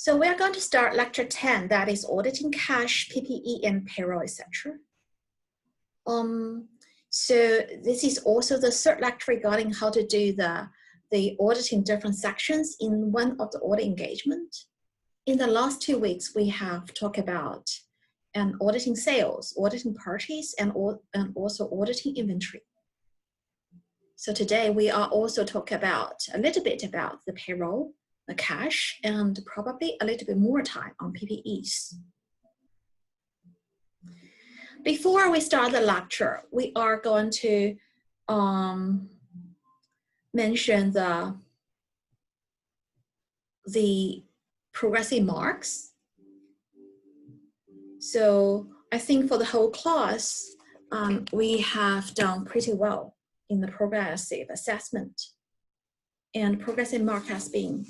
So we are going to start lecture 10, that is auditing cash, PPE, and payroll, etc. So this is also the third lecture regarding how to do the auditing different sections in one of the audit engagement. In the last 2 weeks, we have talked about auditing sales, auditing parties, and also auditing inventory. So today we are also talking about a little bit about the payroll, the cash, and probably a little bit more time on PPEs. Before we start the lecture, we are going to mention the progressive marks. So I think for the whole class, we have done pretty well in the progressive assessment. And progressive mark has been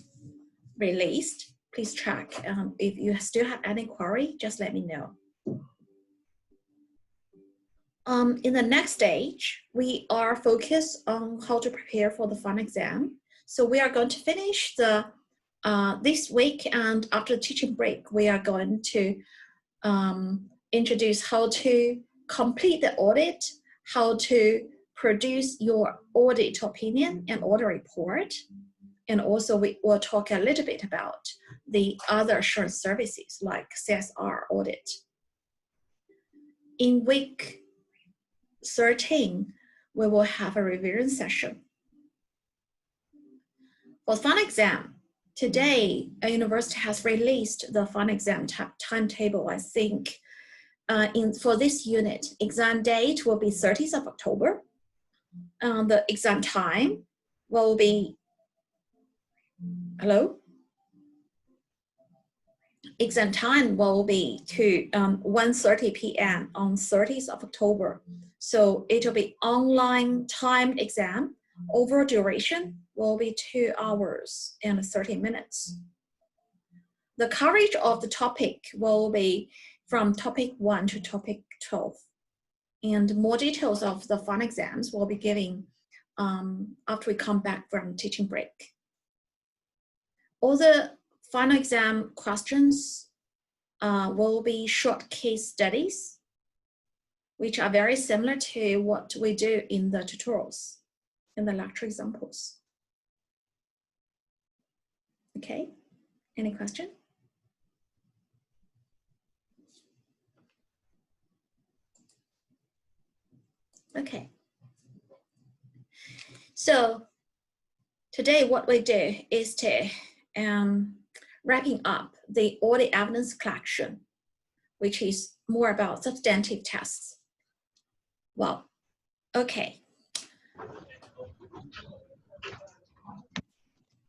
released. Please check. If you still have any query, just let me know. In the next stage, we are focused on how to prepare for the final exam. So we are going to finish this week, and after the teaching break, we are going to introduce how to complete the audit, how to produce your audit opinion and audit report. And also we will talk a little bit about the other assurance services like CSR audit. In week 13, we will have a revision session. For final exam, today a university has released the final exam timetable. I think for this unit, exam date will be 30th of October. The exam time will be, hello? Exam time will be to 1:30 p.m. on 30th of October. So it will be online timed exam. Overall duration will be 2 hours and 30 minutes. The coverage of the topic will be from topic 1 to topic 12. And more details of the final exams will be given after we come back from teaching break. All the final exam questions will be short case studies, which are very similar to what we do in the tutorials, in the lecture examples. Okay, any question? Okay. So today what we do is to wrapping up the audit evidence collection, which is more about substantive tests. Well, okay.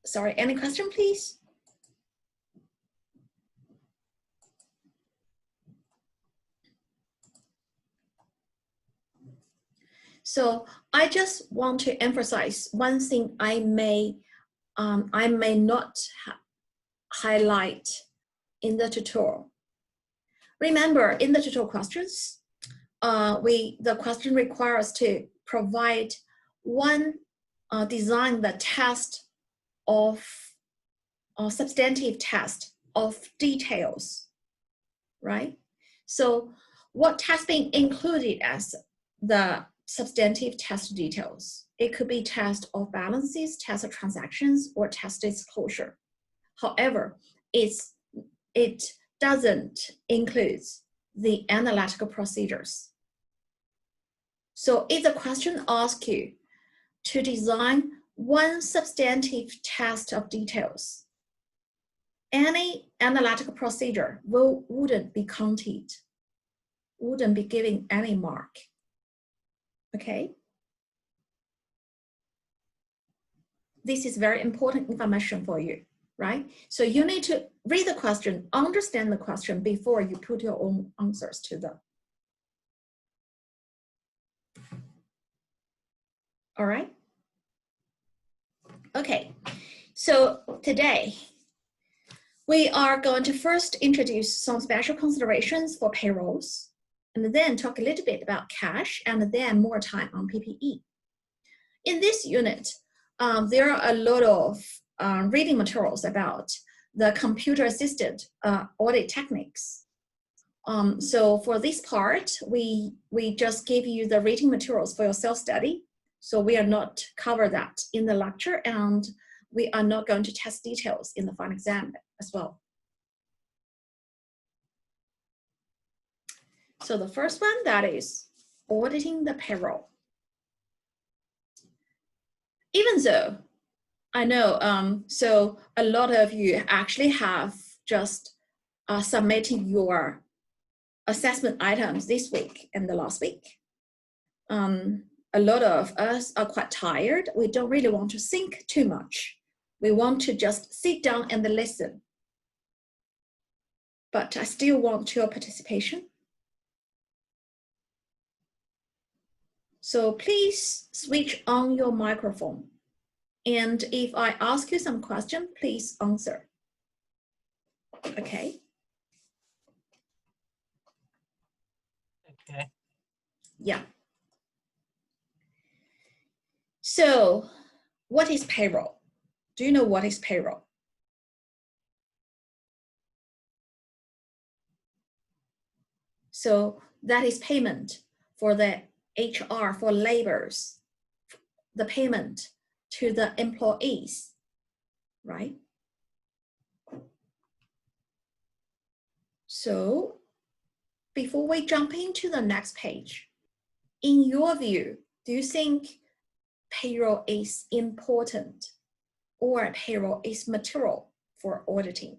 Sorry, any question, please? So I just want to emphasize one thing I may not highlight in the tutorial. Remember, in the tutorial questions, the question requires to provide one design the test of substantive test of details, right? So what has been included as the substantive test details? It could be test of balances, test of transactions, or test disclosure. However, it doesn't include the analytical procedures. So if the question asks you to design one substantive test of details, any analytical procedure wouldn't be counted, wouldn't be given any mark. Okay? This is very important information for you, right? So you need to read the question, understand the question before you put your own answers to them. All right? Okay, so today we are going to first introduce some special considerations for payrolls, and then talk a little bit about cash, and then more time on PPE. In this unit, there are a lot of reading materials about the computer-assisted audit techniques. So for this part, we just give you the reading materials for your self-study. So we are not cover that in the lecture, and we are not going to test details in the final exam as well. So the first one, that is auditing the payroll. Even though I know, so a lot of you actually have just submitted your assessment items this week and the last week. A lot of us are quite tired. We don't really want to think too much. We want to just sit down and listen. But I still want your participation. So please switch on your microphone. And if I ask you some question, please answer. Okay. Okay. Yeah. So what is payroll? Do you know what is payroll? So that is payment for the HR, for laborers, the payment to the employees, right? So before we jump into the next page, in your view, do you think payroll is important or payroll is material for auditing?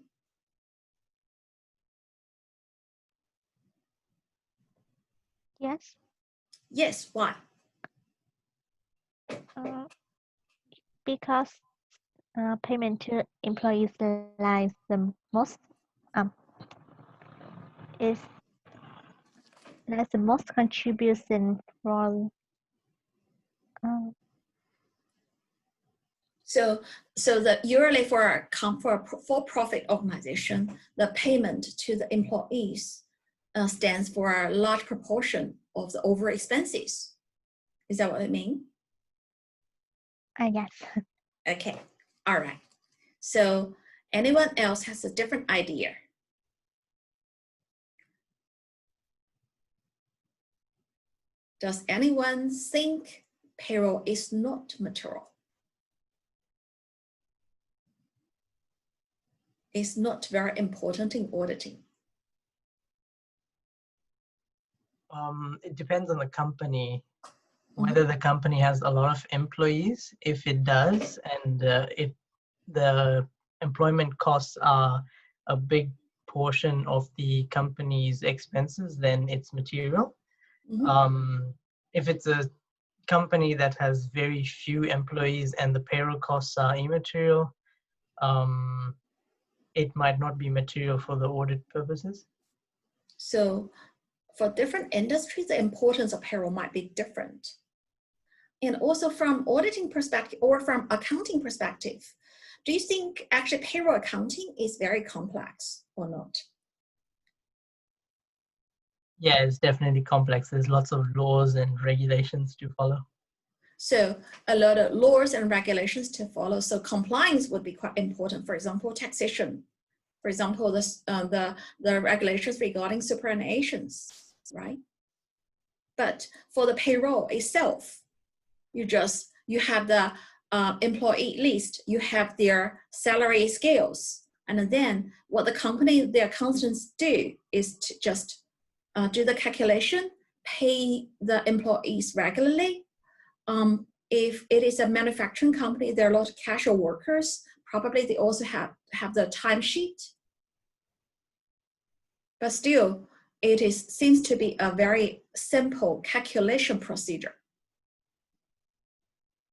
Yes. Yes, why? Because payment to employees lies the most is that's the most contribution for So the yearly for a for-profit organization, the payment to the employees stands for a large proportion of the overall expenses. Is that what I mean? yes. Okay, all right. So anyone else has a different idea? Does anyone think payroll is not material? It's not very important in auditing. It depends on the company, whether the company has a lot of employees. If it does, and if the employment costs are a big portion of the company's expenses, then it's material. If it's a company that has very few employees and the payroll costs are immaterial, it might not be material for the audit purposes. So for different industries, the importance of payroll might be different. And also from auditing perspective or from accounting perspective, do you think actually payroll accounting is very complex or not? Yeah, it's definitely complex. There's lots of laws and regulations to follow. So a lot of laws and regulations to follow. So compliance would be quite important. For example, taxation. For example, the regulations regarding superannuations, right? But for the payroll itself, you have the employee list, you have their salary scales, and then what the company, their accountants do is to just do the calculation, pay the employees regularly. If it is a manufacturing company, there are a lot of casual workers. Probably they also have the timesheet. But still, seems to be a very simple calculation procedure.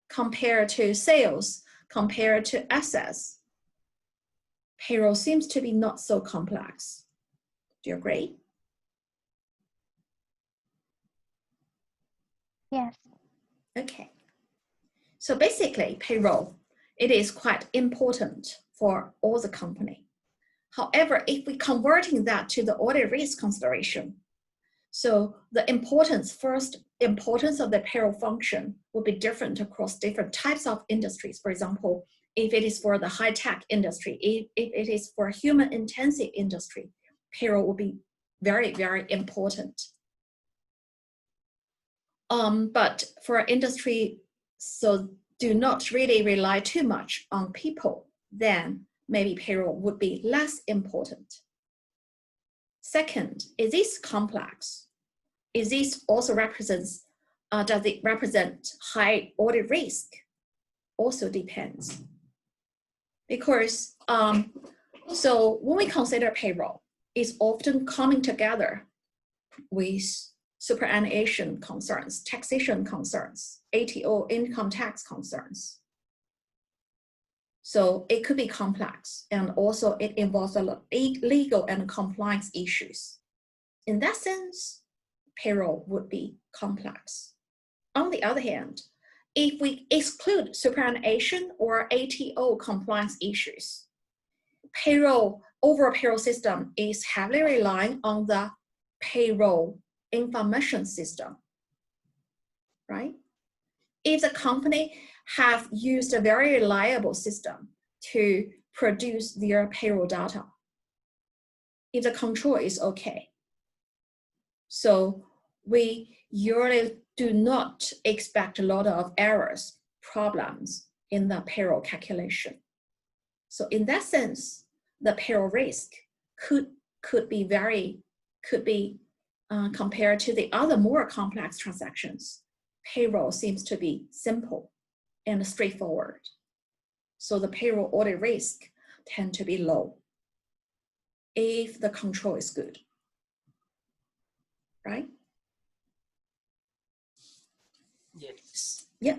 Compared to sales, compared to assets, payroll seems to be not so complex. Do you agree? Yes. Okay. So basically, payroll, it is quite important for all the company. However, if we converting that to the audit risk consideration, so the importance of the payroll function will be different across different types of industries. For example, if it is for the high-tech industry, if it is for human-intensive industry, payroll will be very, very important. But for industry, so do not really rely too much on people, then maybe payroll would be less important. Second, is this complex? Is this also represents, does it represent high audit risk? Also depends. Because, so when we consider payroll, it's often coming together with superannuation concerns, taxation concerns, ATO income tax concerns. So it could be complex, and also it involves a lot of legal and compliance issues. In that sense, payroll would be complex. On the other hand, if we exclude superannuation or ATO compliance issues, overall payroll system is heavily relying on the payroll information system, right? If the company have used a very reliable system to produce their payroll data, if the control is okay, so we usually do not expect a lot of errors, problems in the payroll calculation. So in that sense, the payroll risk could be compared to the other more complex transactions. Payroll seems to be simple and straightforward. So the payroll audit risk tend to be low if the control is good, right? Yes. Yeah.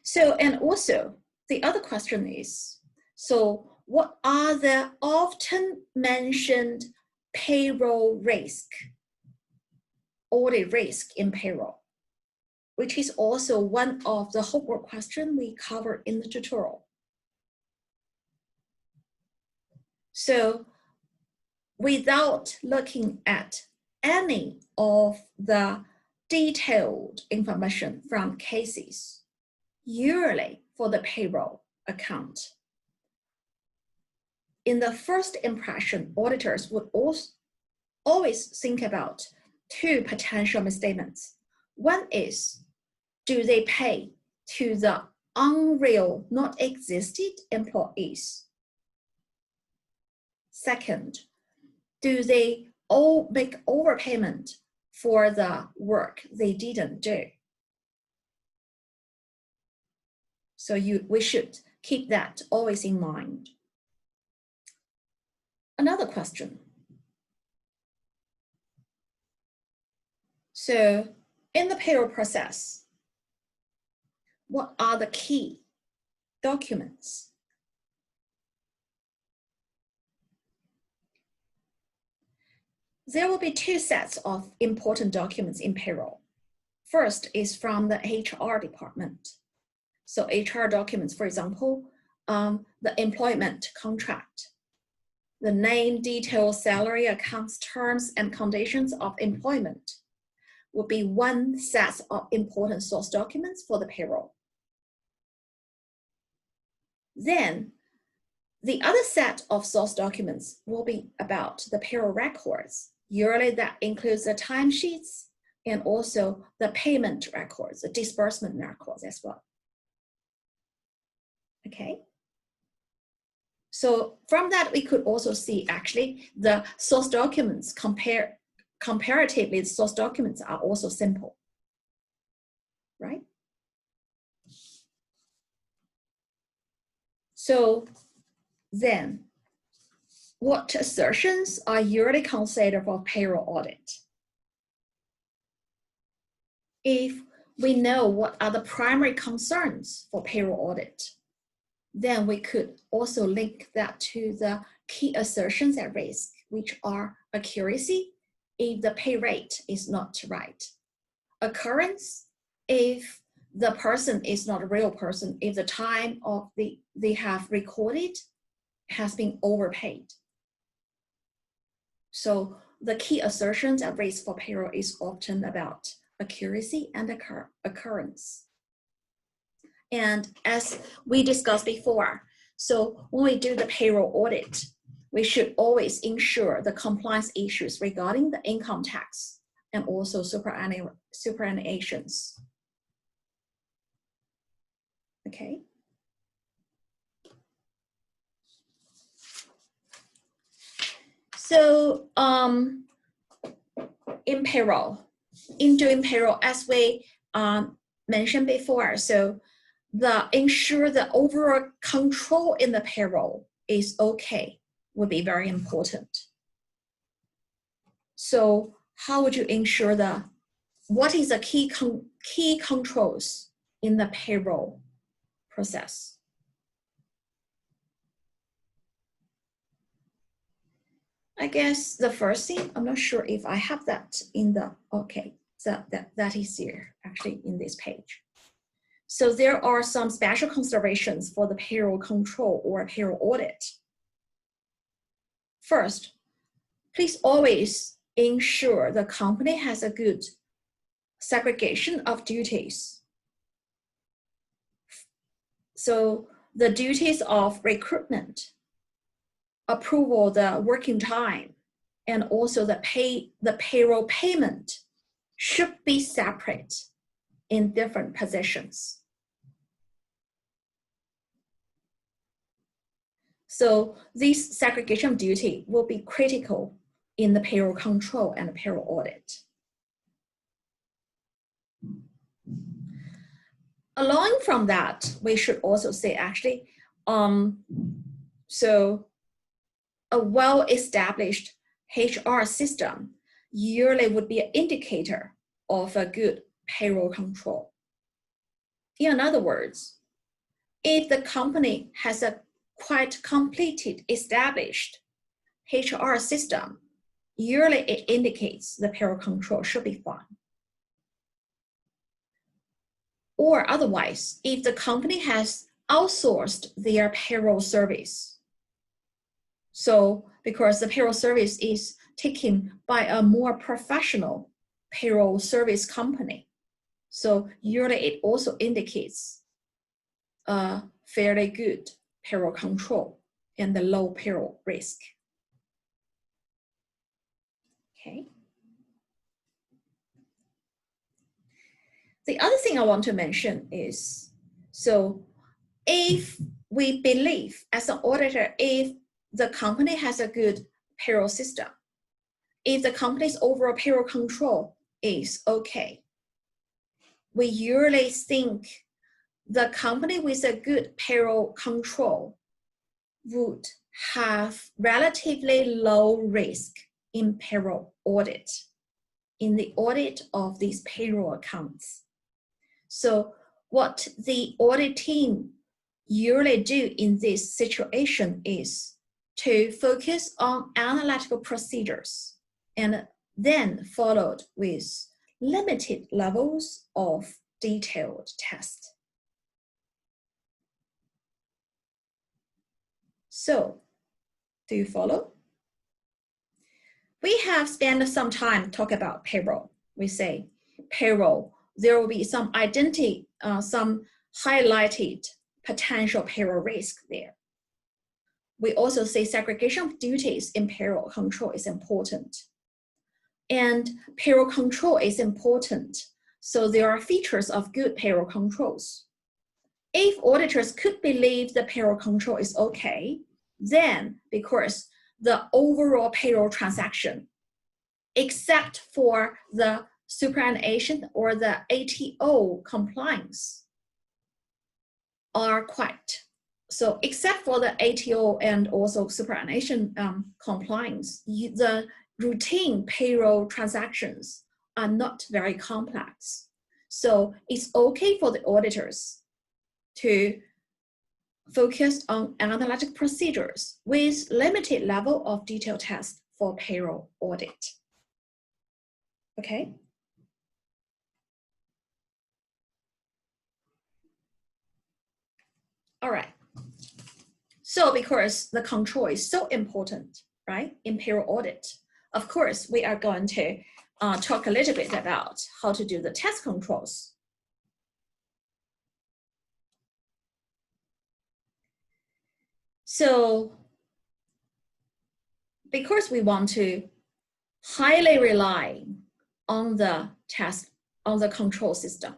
So, and also the other question is, so what are the often mentioned payroll risk, audit risk in payroll, which is also one of the homework questions we covered in the tutorial. So without looking at any of the detailed information from cases, usually for the payroll account, in the first impression, auditors would always think about two potential misstatements. One is, do they pay to the unreal, not existed employees? Second, do they all make overpayment for the work they didn't do? So we should keep that always in mind. Another question. So in the payroll process, what are the key documents? There will be two sets of important documents in payroll. First is from the HR department. So HR documents, for example, the employment contract, the name, details, salary, accounts, terms, and conditions of employment would be one set of important source documents for the payroll. Then the other set of source documents will be about the payroll records. Usually that includes the timesheets and also the payment records, the disbursement records as well. Okay. So from that, we could also see actually the source documents comparatively, the source documents are also simple, right? So then, what assertions are usually considered for payroll audit? If we know what are the primary concerns for payroll audit, then we could also link that to the key assertions at risk, which are accuracy, if the pay rate is not right. Occurrence, if the person is not a real person, if the time of they have recorded has been overpaid. So the key assertions at risk for payroll is often about accuracy and occurrence. And as we discussed before, So when we do the payroll audit, we should always ensure the compliance issues regarding the income tax and also superannuations. Okay. So in doing payroll, as we mentioned before, so ensure the overall control in the payroll is okay would be very important. So how would you ensure what is the key controls in the payroll process? I guess the first thing, I'm not sure if I have that in the, okay, so that is here actually in this page. So there are some special considerations for the payroll control or payroll audit. First, please always ensure the company has a good segregation of duties. So the duties of recruitment, approval, the working time, and also the payroll payment should be separate in different positions. So this segregation of duty will be critical in the payroll control and the payroll audit. Along from that, we should also say actually, so a well-established HR system yearly would be an indicator of a good payroll control. In other words, if the company has a quite completed, established HR system, yearly it indicates the payroll control should be fine. Or otherwise, if the company has outsourced their payroll service, so because the payroll service is taken by a more professional payroll service company, so yearly it also indicates a fairly good payroll control and the low payroll risk. Okay. The other thing I want to mention is, so if we believe as an auditor, if the company has a good payroll system, if the company's overall payroll control is okay, we usually think the company with a good payroll control would have relatively low risk in payroll audit, in the audit of these payroll accounts. So what the audit team usually do in this situation is to focus on analytical procedures and then followed with limited levels of detailed test. So, do you follow? We have spent some time talking about payroll. We say payroll, there will be some some highlighted potential payroll risk there. We also say segregation of duties in payroll control is important. And payroll control is important. So there are features of good payroll controls. If auditors could believe the payroll control is okay, then because the overall payroll transaction, except for the superannuation or the ATO compliance, are quite, so except for the ATO and also superannuation compliance, the routine payroll transactions are not very complex. So it's okay for the auditors to focus on analytic procedures with limited level of detail test for payroll audit. Okay. All right. So because the control is so important, right, in payroll audit, of course, we are going to talk a little bit about how to do the test controls. So because we want to highly rely on the control system,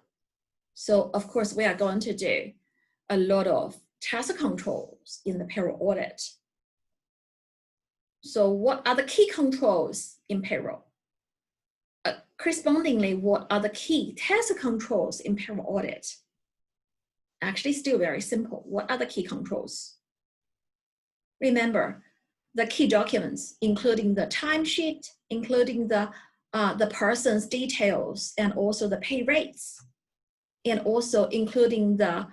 so of course we are going to do a lot of task controls in the payroll audit. So what are the key controls in payroll? Correspondingly, what are the key task controls in payroll audit? Actually, still very simple. What are the key controls? Remember, the key documents, including the timesheet, including the person's details, and also the pay rates, and also including the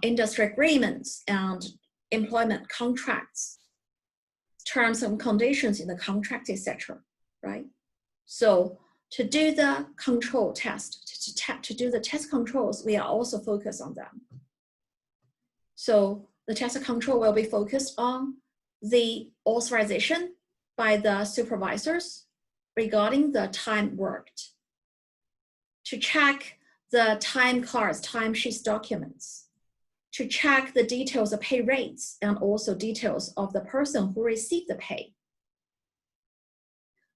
industry agreements and employment contracts, terms and conditions in the contract, etc. Right? So to do the control test, to do the test controls, we are also focused on them. So the test control will be focused on the authorization by the supervisors regarding the time worked, to check the time cards, timesheets documents, to check the details of pay rates and also details of the person who received the pay,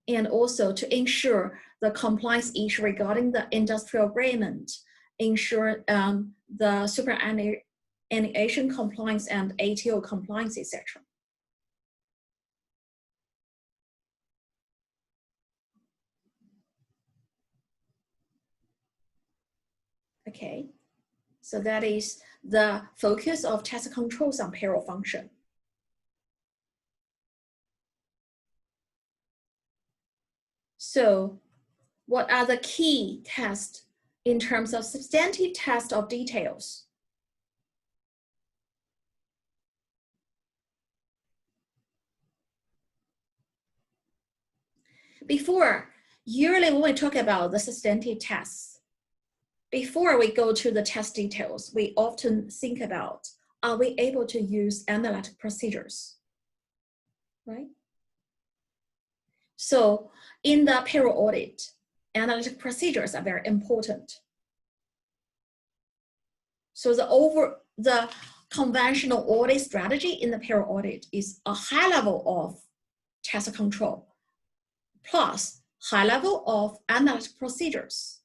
and also to ensure the compliance issue regarding the industrial agreement, ensure the superannuation compliance and ATO compliance, etc. Okay, so that is the focus of task controls on payroll function. So what are the key tests in terms of substantive test of details? Before, usually when we talk about the substantive tests, before we go to the test details, we often think about, are we able to use analytic procedures, right? So in the payroll audit, analytic procedures are very important. So the conventional audit strategy in the payroll audit is a high level of test control plus high level of analytic procedures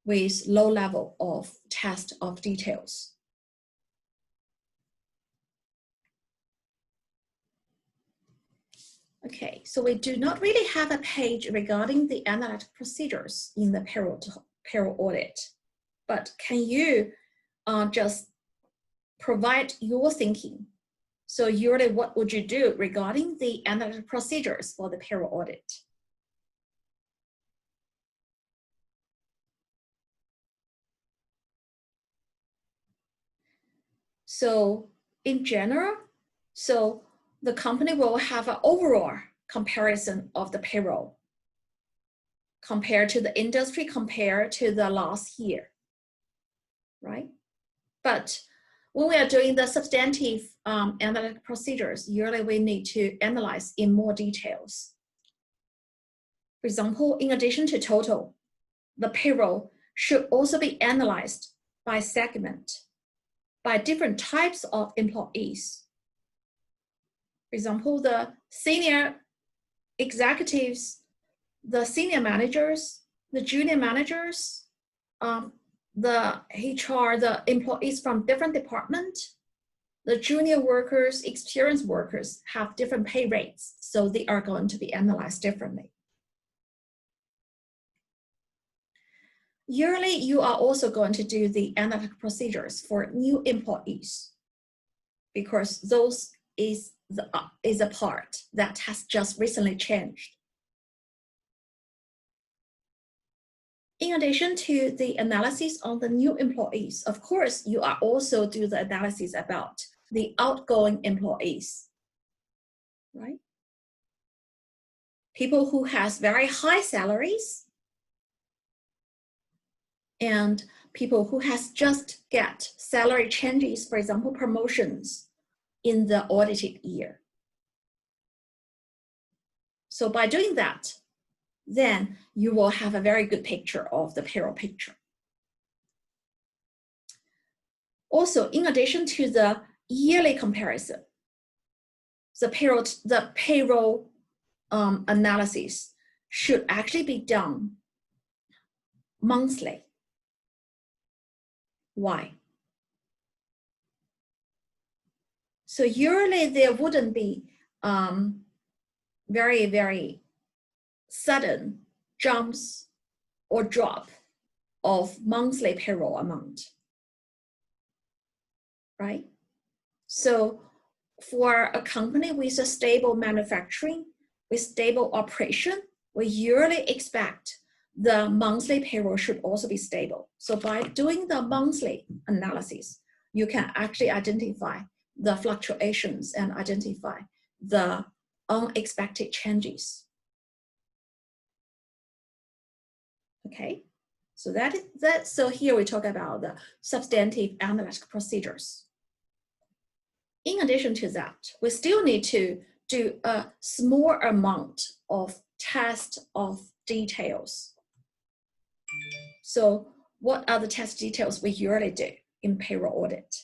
with low level of test of details. Okay, so we do not really have a page regarding the analytic procedures in the payroll audit, but can you just provide your thinking? So usually what would you do regarding the analytic procedures for the payroll audit? So in general, so the company will have an overall comparison of the payroll compared to the industry, compared to the last year, right? But when we are doing the substantive analytic procedures, usually we need to analyze in more details. For example, in addition to total, the payroll should also be analyzed by segment, by different types of employees. For example, the senior executives, the senior managers, the junior managers, the HR, the employees from different departments, the junior workers, experienced workers have different pay rates, so they are going to be analyzed differently. Yearly, you are also going to do the analytic procedures for new employees because those is a part that has just recently changed. In addition to the analysis on the new employees, of course, you are also do the analysis about the outgoing employees, right? People who has very high salaries and people who has just get salary changes, for example, promotions in the audited year. So by doing that, then you will have a very good picture of the payroll picture. Also, in addition to the yearly comparison, the payroll analysis should actually be done monthly. Why? So usually there wouldn't be very, very sudden jumps or drop of monthly payroll amount, right? So for a company with a stable manufacturing, with stable operation, we usually expect the monthly payroll should also be stable. So by doing the monthly analysis, you can actually identify the fluctuations and identify the unexpected changes. Okay, so that is that. So here we talk about the substantive analytic procedures. In addition to that, we still need to do a small amount of test of details. So what are the test details we usually do in payroll audit?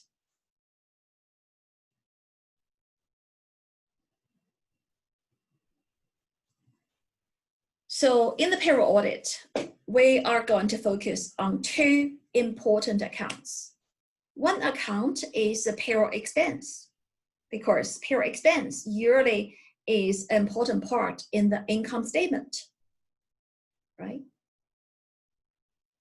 So in the payroll audit, we are going to focus on two important accounts. One account is the payroll expense, because payroll expense usually is an important part in the income statement, right?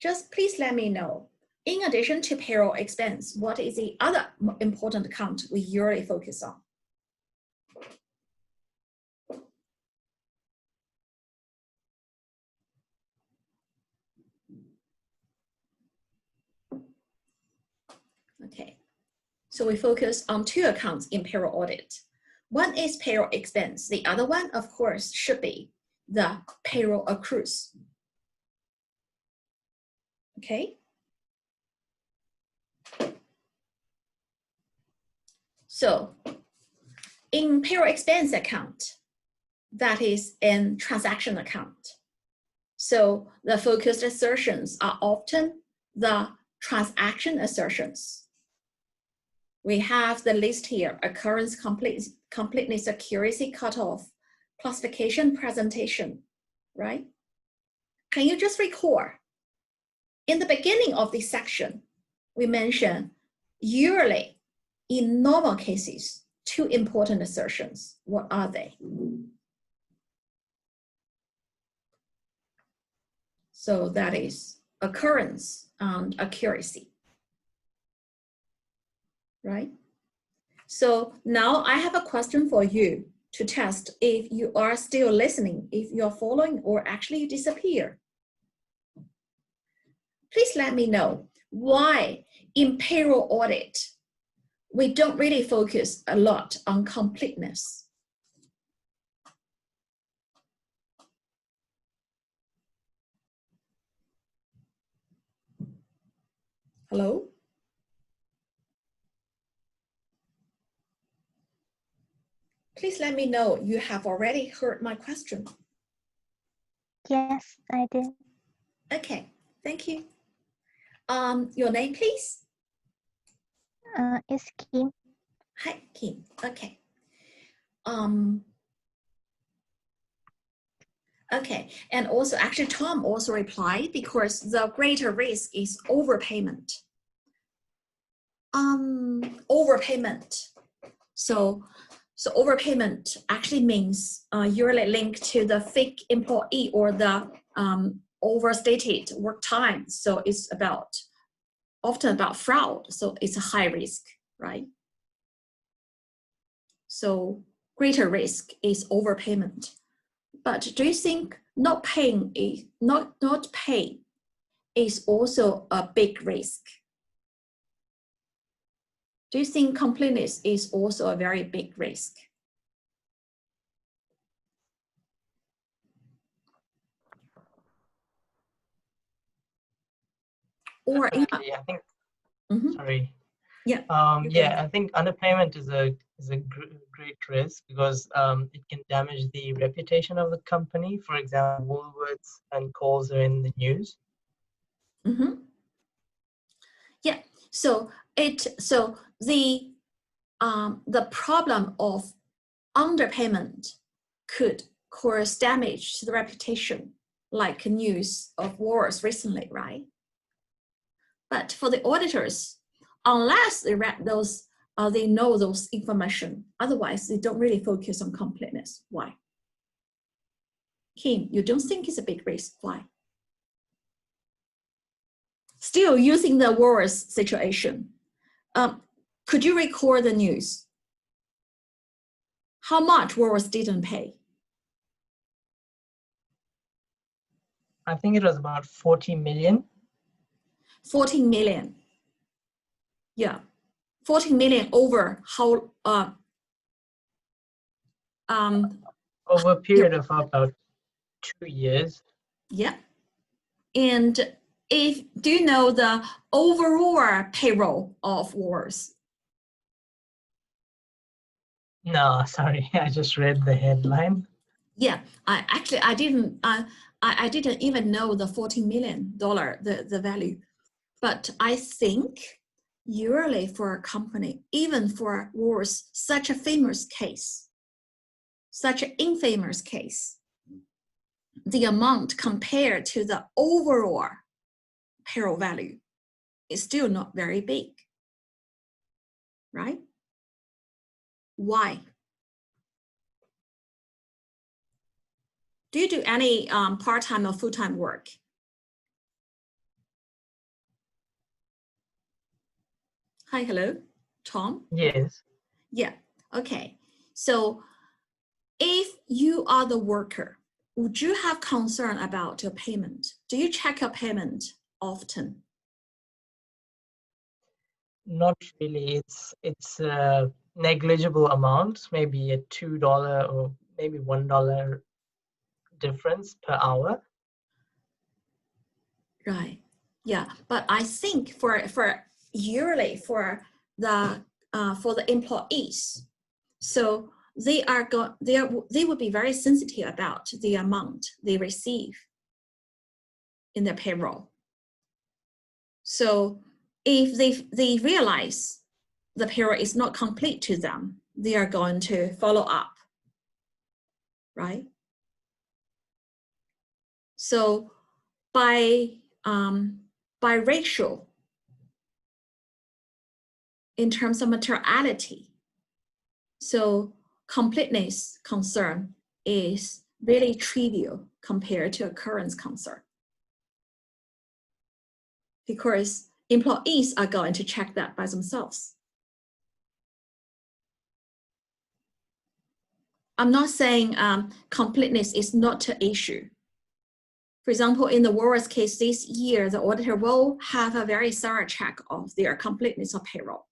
Just please let me know, in addition to payroll expense, what is the other important account we usually focus on? Okay, so we focus on two accounts in payroll audit. One is payroll expense. The other one, of course, should be the payroll accrues. Okay. So in payroll expense account, that is in transaction account. So the focused assertions are often the transaction assertions. We have the list here: occurrence, completeness, accuracy, cutoff, classification, presentation, right? Can you just recall? In the beginning of this section, we mentioned usually in normal cases, two important assertions. What are they? So that is occurrence and accuracy, right? So now I have a question for you to test if you are still listening, if you're following, or actually you disappear. Please let me know why in payroll audit, we don't really focus a lot on completeness. Hello? Please let me know you have already heard my question. Yes, I did. Okay, thank you. Your name, please? It's Kim. Hi, Kim. Okay. Okay, and also actually Tom also replied because the greater risk is overpayment. Overpayment. So overpayment actually means usually linked to the fake employee or the overstated work time. So it's often about fraud. So it's a high risk, right? So greater risk is overpayment. But do you think not paying is also a big risk? Do you think completeness is also a very big risk? Or I think. Sorry. Yeah. Yeah, I think underpayment is a great risk because it can damage the reputation of the company. For example, Woolworths and Coles are in the news. Yeah. So the problem of underpayment could cause damage to the reputation, like news of wars recently, right? But for the auditors, unless they read those, they know those information, otherwise they don't really focus on completeness. Why? Kim, you don't think it's a big risk? Why? Still using the wars situation, could you record the news? How much wars didn't pay? I think it was about 40 million. 14 million. Yeah, 14 million over how, Over a period of about 2 years. yeah. And do you know the overall payroll of wars? No, sorry, I just read the headline. Yeah, I didn't even know the $14 million, the value. But I think yearly for a company, even for wars, such a famous case, such an infamous case, the amount compared to the overall payroll value is still not very big, right? Why? Do you do any part-time or full-time work? Hi, hello, Tom? Yes. Yeah, okay. So if you are the worker, would you have concern about your payment? Do you check your payment often? Not really. It's a negligible amount, maybe a $2 or maybe $1 difference per hour. Right. Yeah, but I think for yearly for the employees, so they would be very sensitive about the amount they receive in their payroll. So if they realize the payroll is not complete to them, they are going to follow up, right? So by ratio, in terms of materiality, so completeness concern is really trivial compared to occurrence concern, because employees are going to check that by themselves. I'm not saying completeness is not an issue. For example, in the worst case this year, the auditor will have a very thorough check of their completeness of payroll.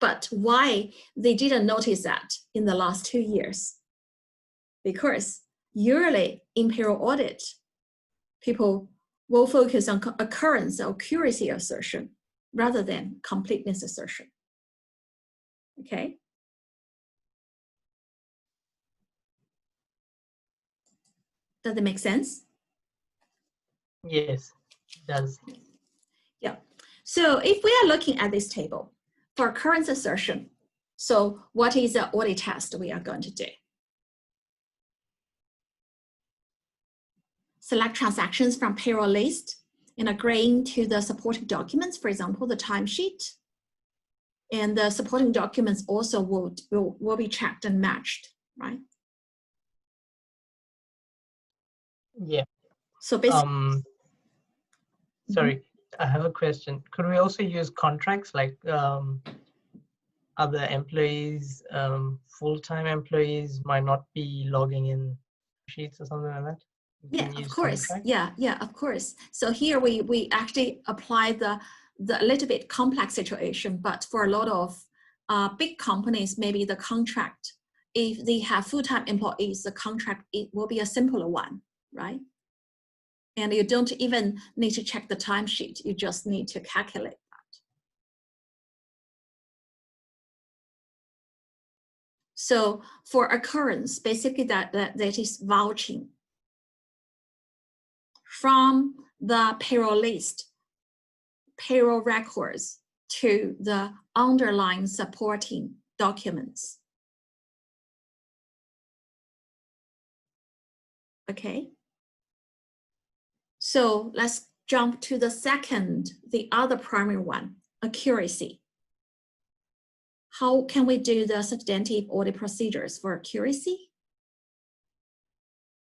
But why they didn't notice that in the last 2 years? Because yearly in payroll audit, people will focus on occurrence or accuracy assertion rather than completeness assertion. Okay? Does that make sense? Yes, it does. Yeah. So if we are looking at this table for occurrence assertion, so what is the audit test we are going to do? Select transactions from payroll list and agreeing to the supporting documents, for example, the timesheet. And the supporting documents also will be checked and matched, right? Yeah. So basically, Sorry, I have a question. Could we also use contracts like other employees, full-time employees might not be logging in sheets or something like that? yeah, of course. Yeah, of course. So here we actually apply the little bit complex situation, but for a lot of big companies, maybe the contract, if they have full-time employees, the contract, it will be a simpler one, right? And you don't even need to check the timesheet. You just need to calculate that. So for occurrence, basically that is vouching from the payroll list, payroll records to the underlying supporting documents. Okay. So let's jump to the other primary one, accuracy. How can we do the substantive audit procedures for accuracy?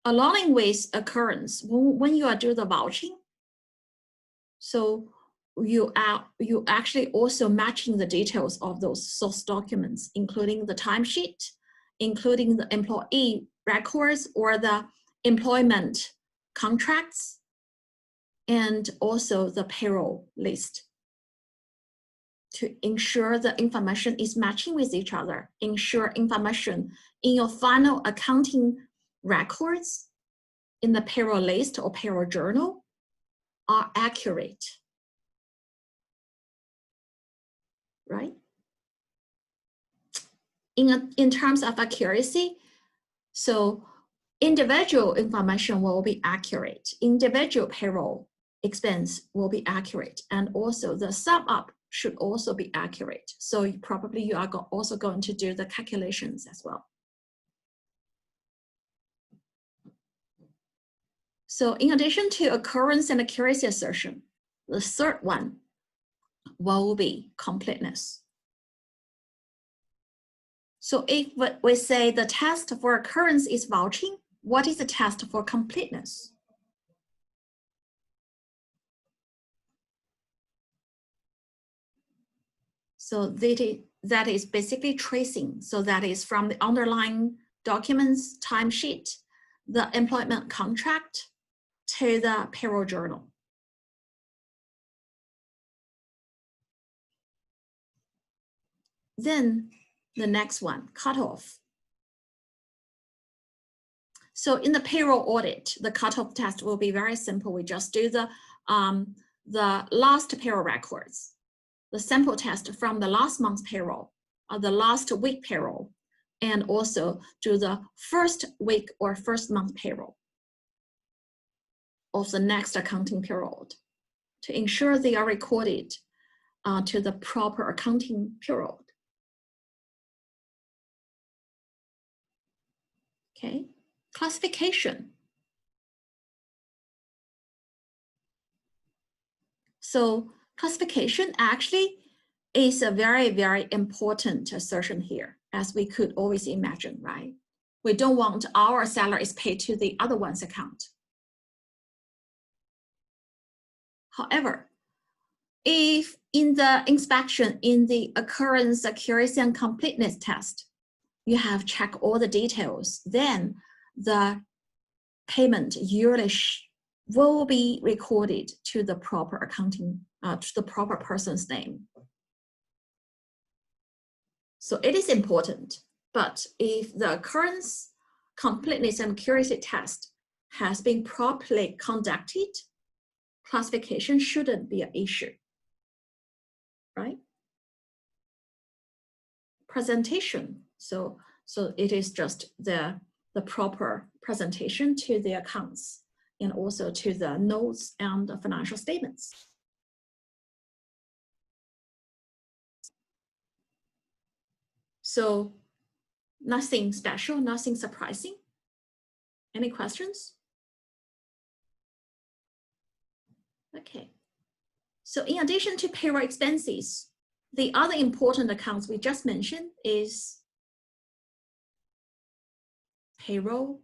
Along with occurrence, when you are doing the vouching, so you actually also matching the details of those source documents, including the timesheet, including the employee records or the employment contracts, and also the payroll list, to ensure the information is matching with each other, ensure information in your final accounting records, in the payroll list or payroll journal are accurate, right? In terms of accuracy, so individual information will be accurate, individual payroll expense will be accurate, and also the sum up should also be accurate. So probably you are also going to do the calculations as well. So in addition to occurrence and accuracy assertion, the third one will be completeness. So if we say the test for occurrence is vouching, what is the test for completeness? So that is basically tracing. So that is from the underlying documents, timesheet, the employment contract, to the payroll journal. Then the next one, cutoff. So in the payroll audit, the cutoff test will be very simple. We just do the last payroll records, the sample test from the last month's payroll, or the last week payroll, and also do the first week or first month payroll of the next accounting period to ensure they are recorded to the proper accounting period. Okay, classification. So classification actually is a very, very important assertion here, as we could always imagine, right? We don't want our salaries paid to the other one's account. However, if in the inspection, in the occurrence, accuracy, and completeness test, you have checked all the details, then the payment yearly will be recorded to the proper accounting, to the proper person's name. So it is important, but if the occurrence, completeness, and accuracy test has been properly conducted, classification shouldn't be an issue, right? Presentation, so it is just the proper presentation to the accounts and also to the notes and the financial statements. So nothing special, nothing surprising. Any questions? Okay. So in addition to payroll expenses, the other important accounts we just mentioned is payroll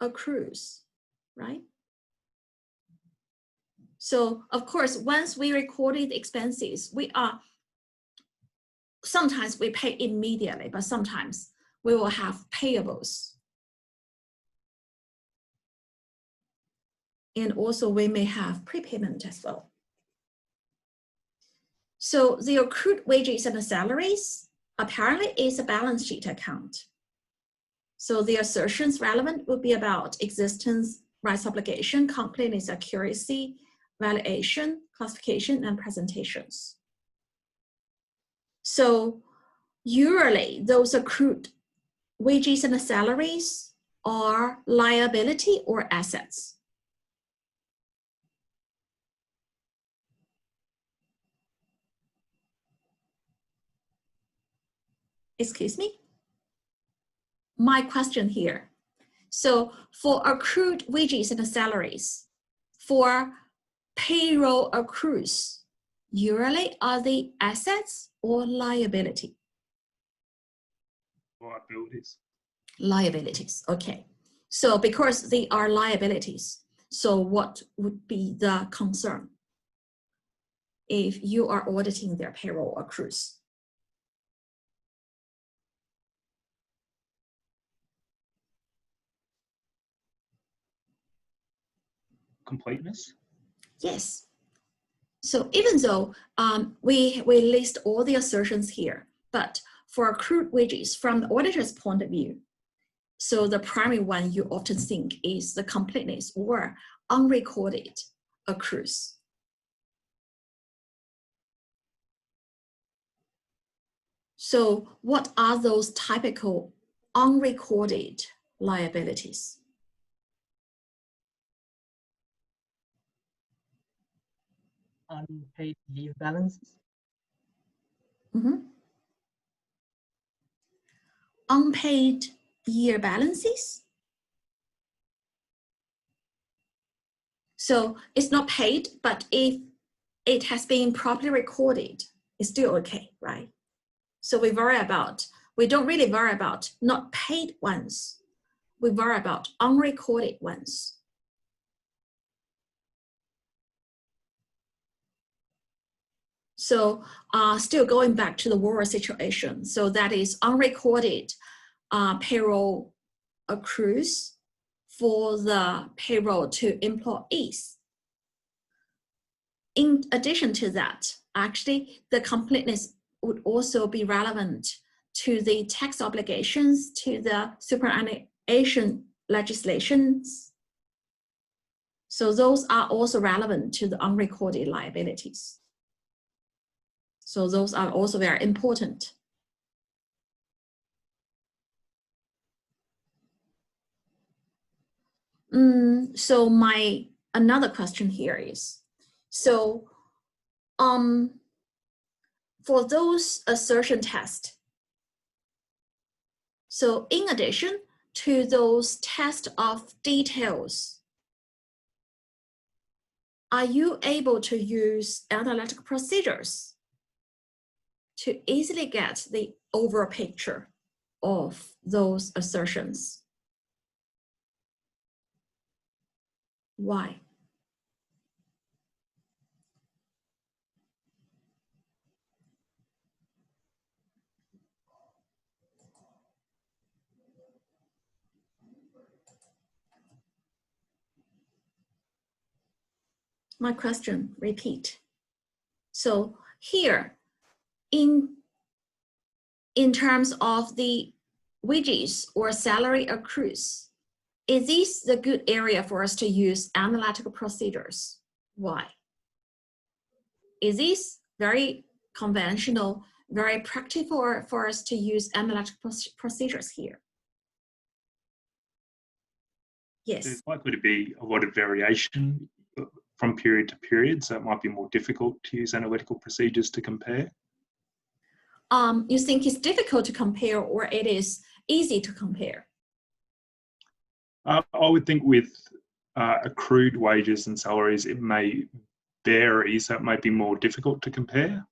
accrues, right? So of course, once we recorded expenses, sometimes we pay immediately, but sometimes we will have payables. And also we may have prepayment as well. So the accrued wages and the salaries apparently is a balance sheet account. So the assertions relevant would be about existence, rights obligation, completeness, accuracy, valuation, classification, and presentations. So usually those accrued wages and the salaries are liability or assets. Excuse me? My question here. So for accrued wages and salaries, for payroll accrues, usually are they assets or liability? Liabilities. Liabilities, okay. So because they are liabilities, so what would be the concern if you are auditing their payroll accrues? Completeness. Yes. So even though we list all the assertions here, but for accrued wages from the auditor's point of view, so the primary one you often think is the completeness or unrecorded accrues. So what are those typical unrecorded liabilities? Unpaid leave balances. Unpaid year balances. So it's not paid, but if it has been properly recorded, it's still okay, right? So we don't really worry about not paid ones. We worry about unrecorded ones. So still going back to the war situation. So that is unrecorded payroll accrues for the payroll to employees. In addition to that, actually, the completeness would also be relevant to the tax obligations, to the superannuation legislations. So those are also relevant to the unrecorded liabilities. So those are also very important. So another question here is, so for those assertion tests, so in addition to those tests of details, are you able to use analytical procedures to easily get the overall picture of those assertions? Why? My question, repeat. So here, in terms of the wages or salary accrues, is this the good area for us to use analytical procedures? Why? Is this very conventional, very practical for us to use analytical procedures here? Yes. There's likely to be a lot of variation from period to period, so it might be more difficult to use analytical procedures to compare. You think it's difficult to compare, or it is easy to compare? I would think with accrued wages and salaries, it may vary, so it might be more difficult to compare.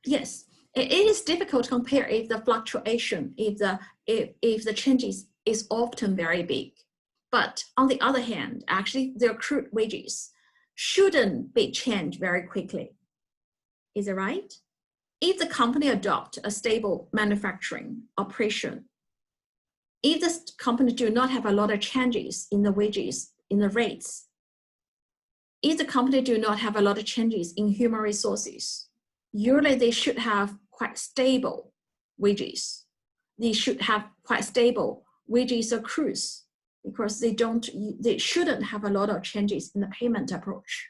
Yes, it is difficult to compare if the fluctuation, if the changes is often very big. But on the other hand, actually, the accrued wages shouldn't be changed very quickly. Is it right? If the company adopt a stable manufacturing operation, if the company do not have a lot of changes in the wages, in the rates, if the company do not have a lot of changes in human resources, usually they should have quite stable wages. They should have quite stable wages accrues because they shouldn't have a lot of changes in the payment approach.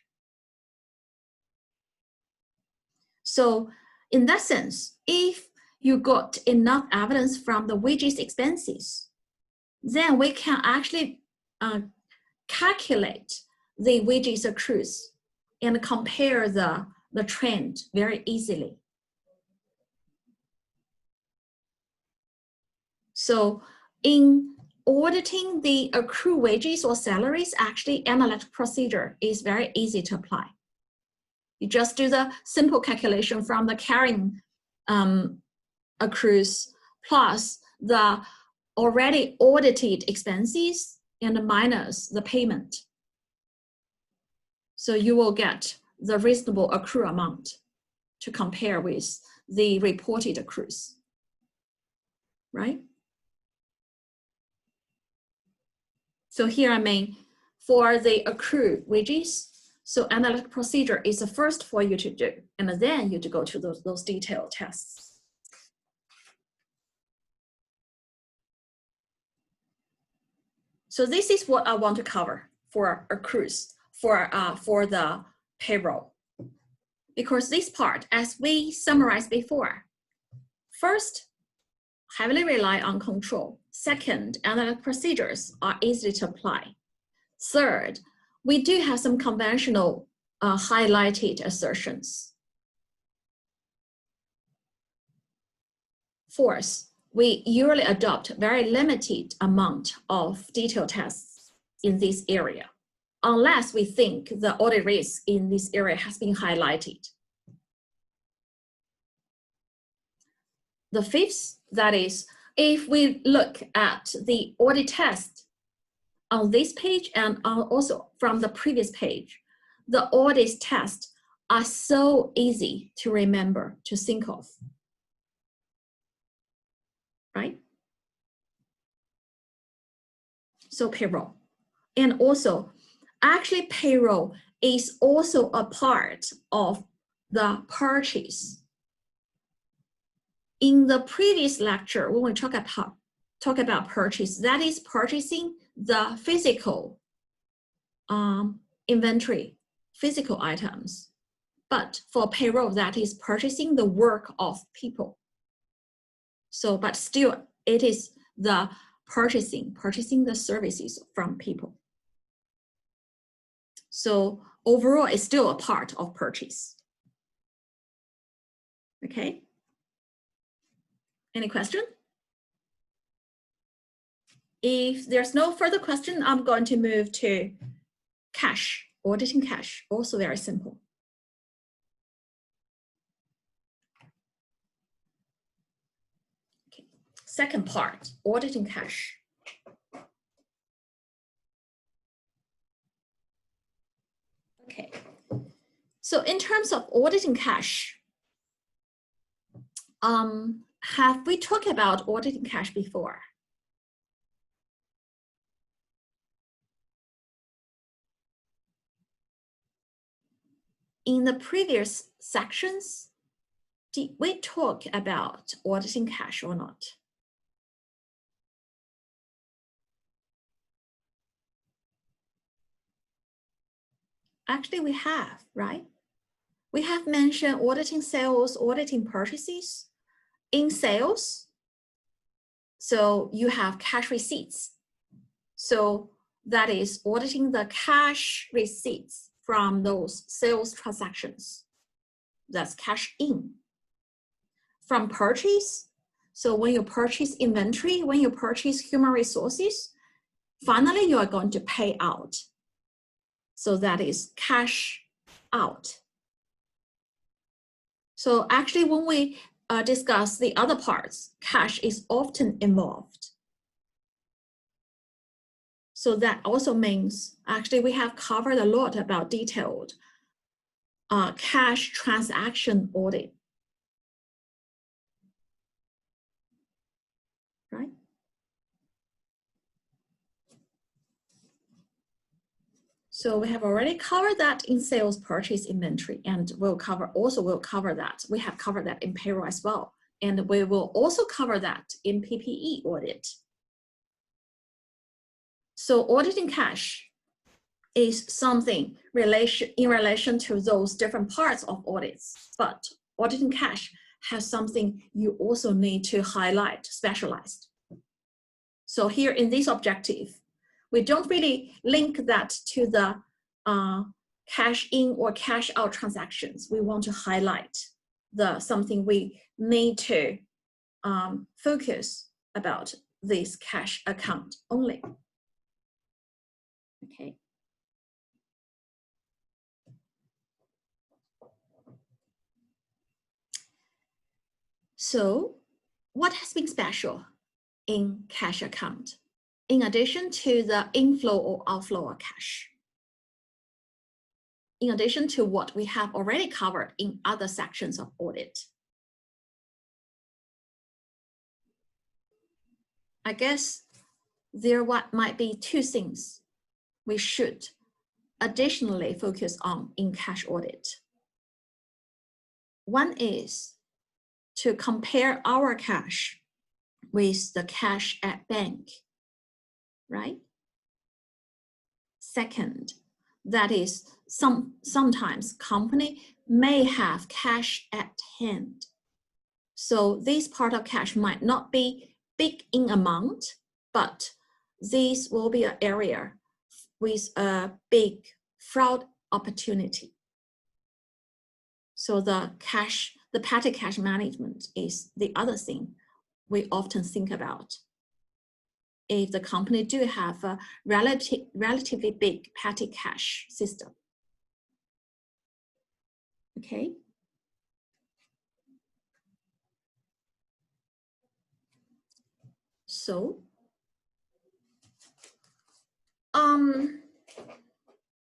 So in that sense, if you got enough evidence from the wages expenses, then we can actually calculate the wages accrues and compare the trend very easily. So in auditing the accrued wages or salaries, actually analytic procedure is very easy to apply. You just do the simple calculation from the carrying accrues plus the already audited expenses and minus the payment. So you will get the reasonable accrue amount to compare with the reported accrues, right? So here I mean, for the accrued wages, so analytic procedure is the first for you to do, and then you to go to those detailed tests. So this is what I want to cover for accrues, for the payroll. Because this part, as we summarized before, first, heavily rely on control. Second, analytic procedures are easy to apply. Third, we do have some conventional highlighted assertions. Fourth, we usually adopt very limited amount of detailed tests in this area, unless we think the audit risk in this area has been highlighted. The fifth, that is, if we look at the audit test on this page and also from the previous page, the audit tests are so easy to remember, to think of, right? So payroll. And also, actually payroll is also a part of the purchase. In the previous lecture, when we talk about purchase, that is purchasing the physical inventory, physical items. But for payroll, that is purchasing the work of people. So, but still, it is the purchasing the services from people. So overall, it's still a part of purchase. Okay. Any question? If there's no further question, I'm going to move to cash, auditing cash, also very simple. Okay. Second part, auditing cash. Okay, so in terms of auditing cash, have we talked about auditing cash before? In the previous sections, did we talk about auditing cash or not? Actually, we have, right? We have mentioned auditing sales, auditing purchases. In sales, so you have cash receipts. So that is auditing the cash receipts from those sales transactions. That's cash in. From purchase, so when you purchase inventory, when you purchase human resources, finally you are going to pay out. So that is cash out. So actually when we discuss the other parts, cash is often involved. So that also means, actually we have covered a lot about detailed cash transaction audit. Right? So we have already covered that in sales, purchase, inventory, and we'll cover that. We have covered that in payroll as well. And we will also cover that in PPE audit. So auditing cash is something in relation to those different parts of audits, but auditing cash has something you also need to highlight, specialized. So here in this objective, we don't really link that to the cash in or cash out transactions. We want to highlight something we need to focus about this cash account only. Okay. So what has been special in cash account, in addition to the inflow or outflow of cash? In addition to what we have already covered in other sections of audit. I guess there might be two things we should additionally focus on in cash audit. One is to compare our cash with the cash at bank, right? Second, that is sometimes company may have cash at hand. So this part of cash might not be big in amount, but this will be an area with a big fraud opportunity. So the petty cash management is the other thing we often think about. If the company do have a relatively big petty cash system. Okay. So,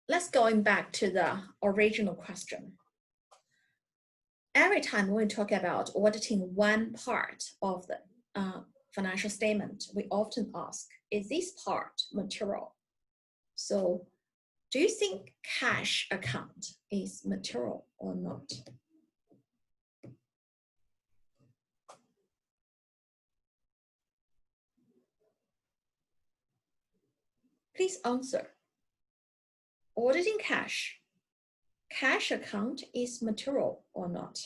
let's going back to the original question. Every time when we talk about auditing one part of the financial statement, we often ask, is this part material? So, do you think cash account is material or not? Please answer. Auditing cash account is material or not?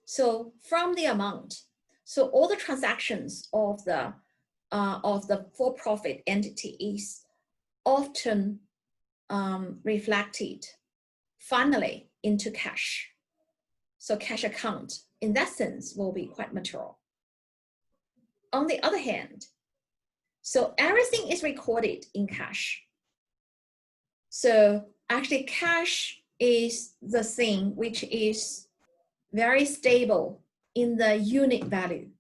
So from the amount, so all the transactions of the for-profit entity is often reflected finally into cash. So cash account in that sense will be quite material. On the other hand, so everything is recorded in cash. So actually cash is the thing which is very stable in the unit value,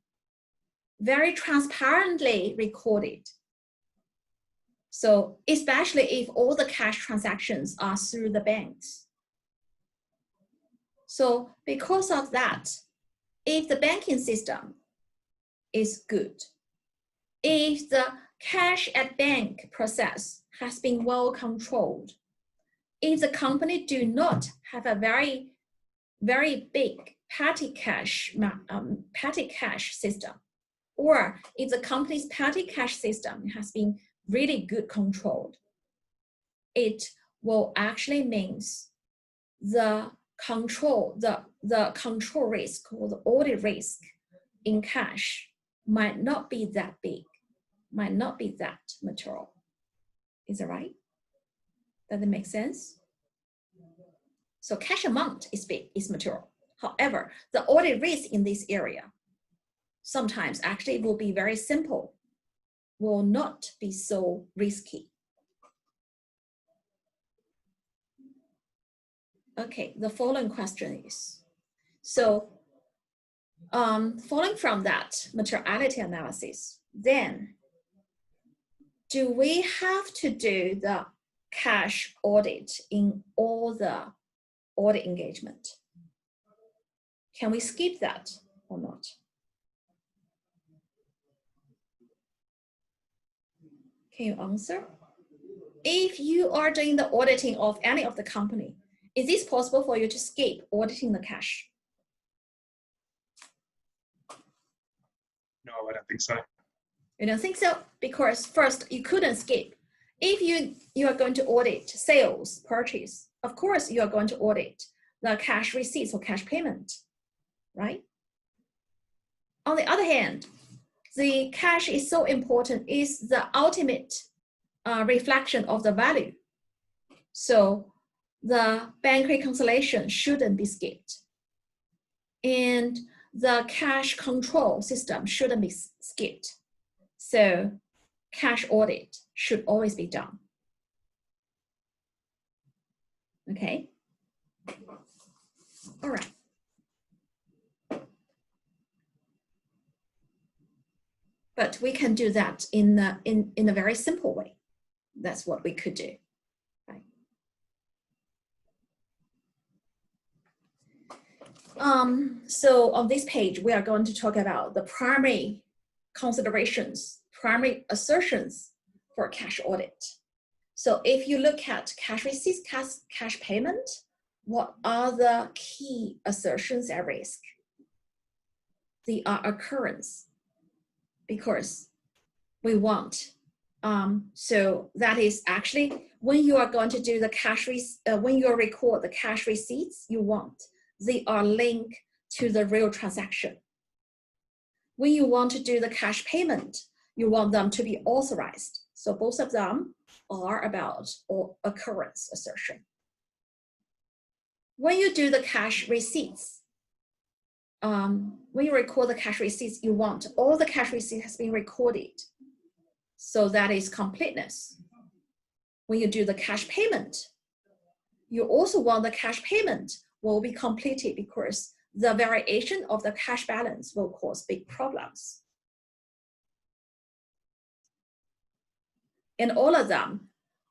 very transparently recorded. So especially if all the cash transactions are through the banks. So because of that, if the banking system is good, if the cash at bank process has been well controlled, if the company do not have a very big petty cash system, or if the company's petty cash system has been really good controlled, it will actually means the control risk or the audit risk in cash might not be that big, might not be that material. Is that right? Does it make sense? So cash amount is big, is material. However, the audit risk in this area sometimes actually will be very simple, will not be so risky. Okay, the following question is, so following from that materiality analysis, then do we have to do the cash audit in all the audit engagement? Can we skip that or not? Can you answer? If you are doing the auditing of any of the company, is this possible for you to skip auditing the cash? No, I don't think so. You don't think so? Because first, you couldn't skip. If you are going to audit sales, purchase, of course you are going to audit the cash receipts or cash payment, right? On the other hand, the cash is so important, is the ultimate reflection of the value. So the bank reconciliation shouldn't be skipped. And the cash control system shouldn't be skipped. So cash audit should always be done. Okay. All right. But we can do that in a very simple way. That's what we could do. Right. So on this page, we are going to talk about the primary considerations, primary assertions for cash audit. So if you look at cash receipts, cash payment, what are the key assertions at risk? They are occurrence, because we want. So that is actually when you are going to do the cash, when you record the cash receipts, you want, they are linked to the real transaction. When you want to do the cash payment, you want them to be authorized. So both of them are about occurrence assertion. When you do the cash receipts, when you record the cash receipts, you want all the cash receipts has been recorded. So that is completeness. When you do the cash payment, you also want the cash payment will be completed, because the variation of the cash balance will cause big problems. And all of them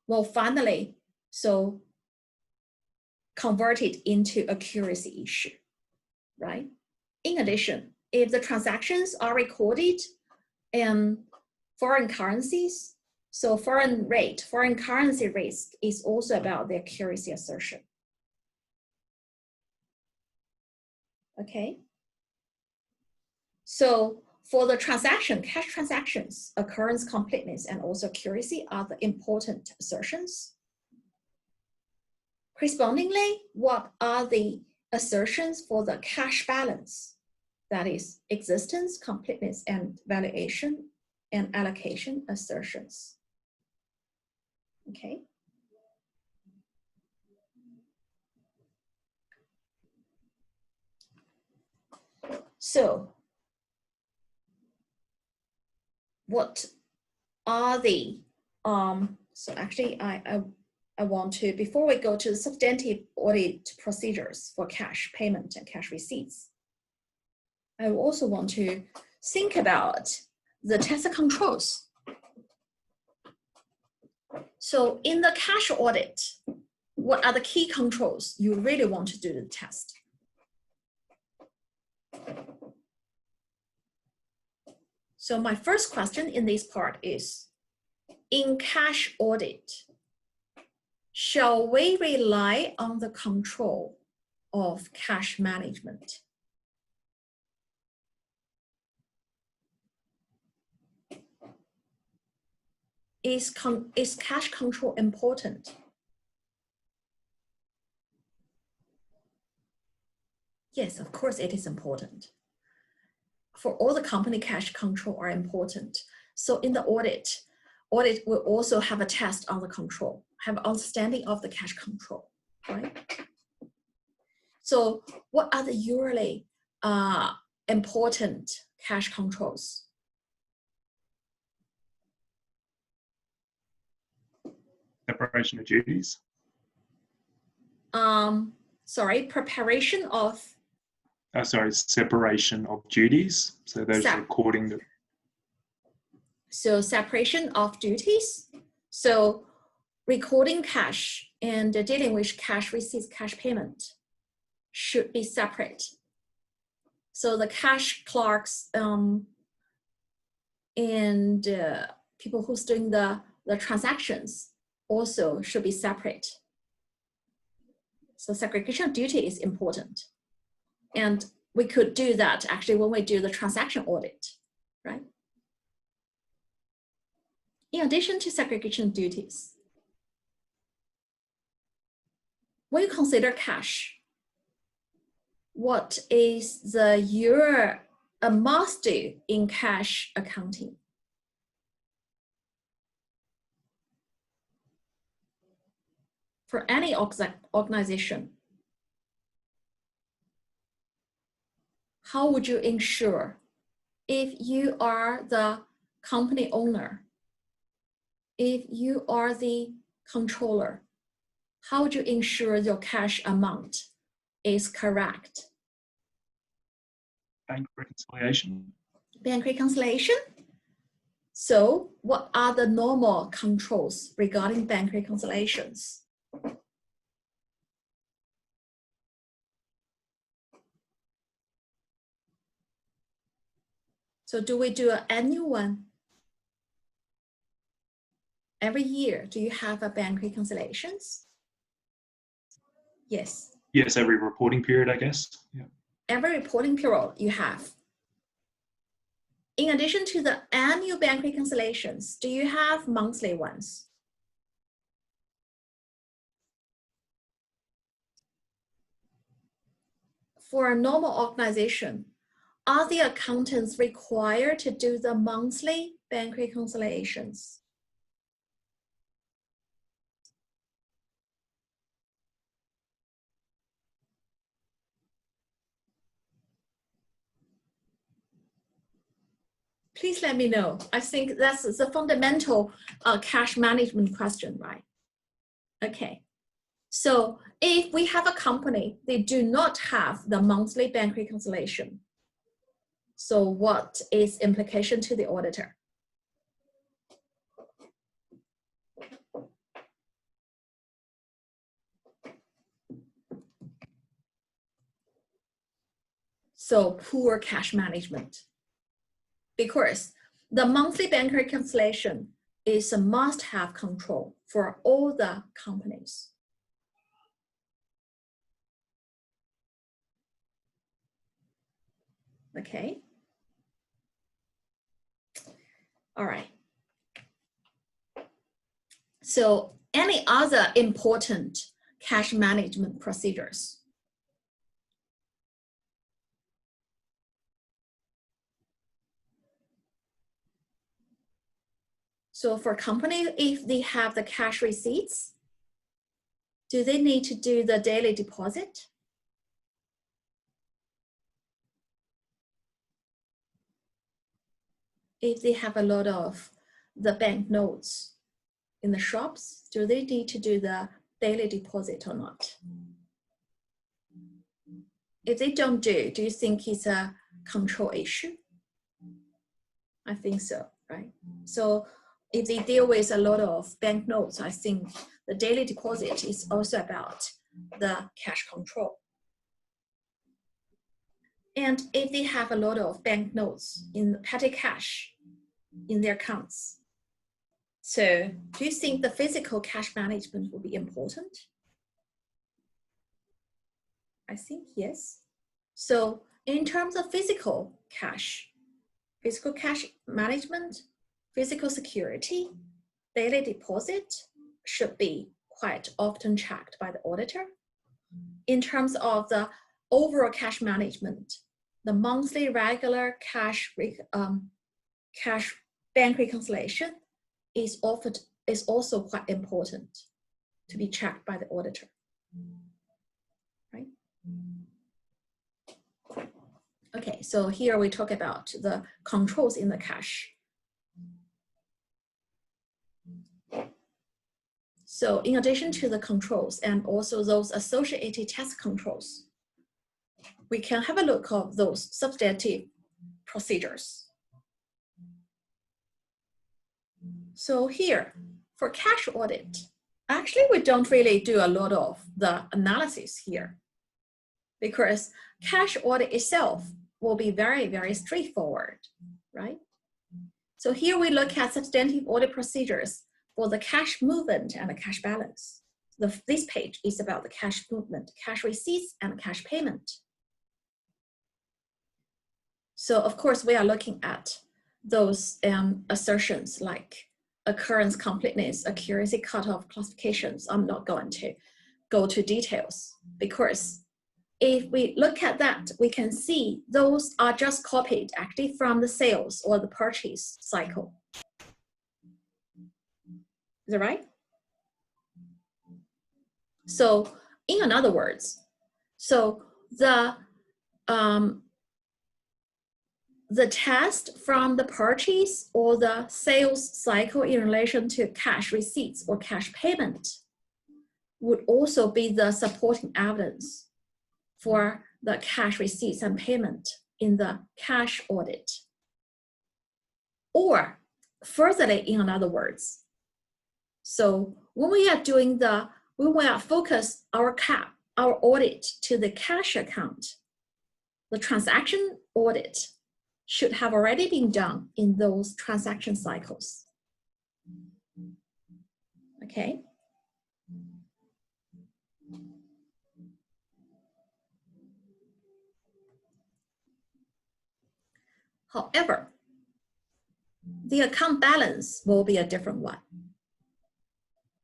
will finally convert it into accuracy issue, right? In addition, if the transactions are recorded in foreign currencies, so foreign currency risk is also about the accuracy assertion. Okay. So for the transaction, cash transactions, occurrence, completeness, and also accuracy are the important assertions. Correspondingly, what are the assertions for the cash balance? That is existence, completeness, and valuation and allocation assertions. Okay. So what are the, so actually I want to, before we go to the substantive audit procedures for cash payment and cash receipts, I also want to think about the test controls. So in the cash audit, what are the key controls you really want to do the test? So my first question in this part is, in cash audit, shall we rely on the control of cash management? Is cash control important? Yes, of course it is important. For all the company, cash control are important. So in the audit will also have a test on the control, have understanding of the cash control, right? So what are the usually important cash controls? Separation of duties. Sorry, preparation of. Sorry, separation of duties. So those recording the. So separation of duties. So recording cash and dealing with cash receipts, cash payment should be separate. So the cash clerks and people who's doing the transactions also should be separate. So segregation of duty is important. And we could do that actually when we do the transaction audit, right? In addition to segregation duties, when you consider cash, what is your must do in cash accounting? for any organization, how would you ensure if you are the company owner, if you are the controller, how would you ensure your cash amount is correct? Bank reconciliation. Bank reconciliation. So what are the normal controls regarding bank reconciliations? So do we do an annual one? Every year, do you have a bank reconciliations? Yes. Yes, every reporting period, I guess. Yeah. Every reporting period you have. In addition to the annual bank reconciliations, do you have monthly ones? For a normal organization, are the accountants required to do the monthly bank reconciliations? Please let me know. I think that's the fundamental cash management question, right? Okay. So if we have a company, they do not have the monthly bank reconciliation. So what is implication to the auditor? So poor cash management. Because the monthly bank reconciliation is a must-have control for all the companies. Okay. All right. So any other important cash management procedures? So for companies, if they have the cash receipts, do they need to do the daily deposit? If they have a lot of the bank notes in the shops, do they need to do the daily deposit or not? If they don't do you think it's a control issue? I think so, right? So if they deal with a lot of bank notes, I think the daily deposit is also about the cash control. And if they have a lot of bank notes in petty cash in their accounts, so do you think the physical cash management will be important? I think yes. So in terms of physical cash management, physical security, daily deposit should be quite often checked by the auditor. In terms of the overall cash management, the monthly regular cash bank reconciliation is also quite important to be checked by the auditor, right? Okay, so here we talk about the controls in the cash. So in addition to the controls and also those associated task controls, we can have a look at those substantive procedures. So here, for cash audit, actually we don't really do a lot of the analysis here because cash audit itself will be very, very straightforward, right? So here we look at substantive audit procedures for the cash movement and the cash balance. This page is about the cash movement, cash receipts, and cash payment. So of course, we are looking at those assertions like occurrence, completeness, accuracy, cutoff, classifications. I'm not going to go to details because if we look at that, we can see those are just copied actually from the sales or the purchase cycle. Is that right? So in other words, so the test from the purchase or the sales cycle in relation to cash receipts or cash payment would also be the supporting evidence for the cash receipts and payment in the cash audit. Or furtherly, in other words, so when we are doing when we are focus our audit to the cash account, the transaction audit should have already been done in those transaction cycles. Okay. However, the account balance will be a different one,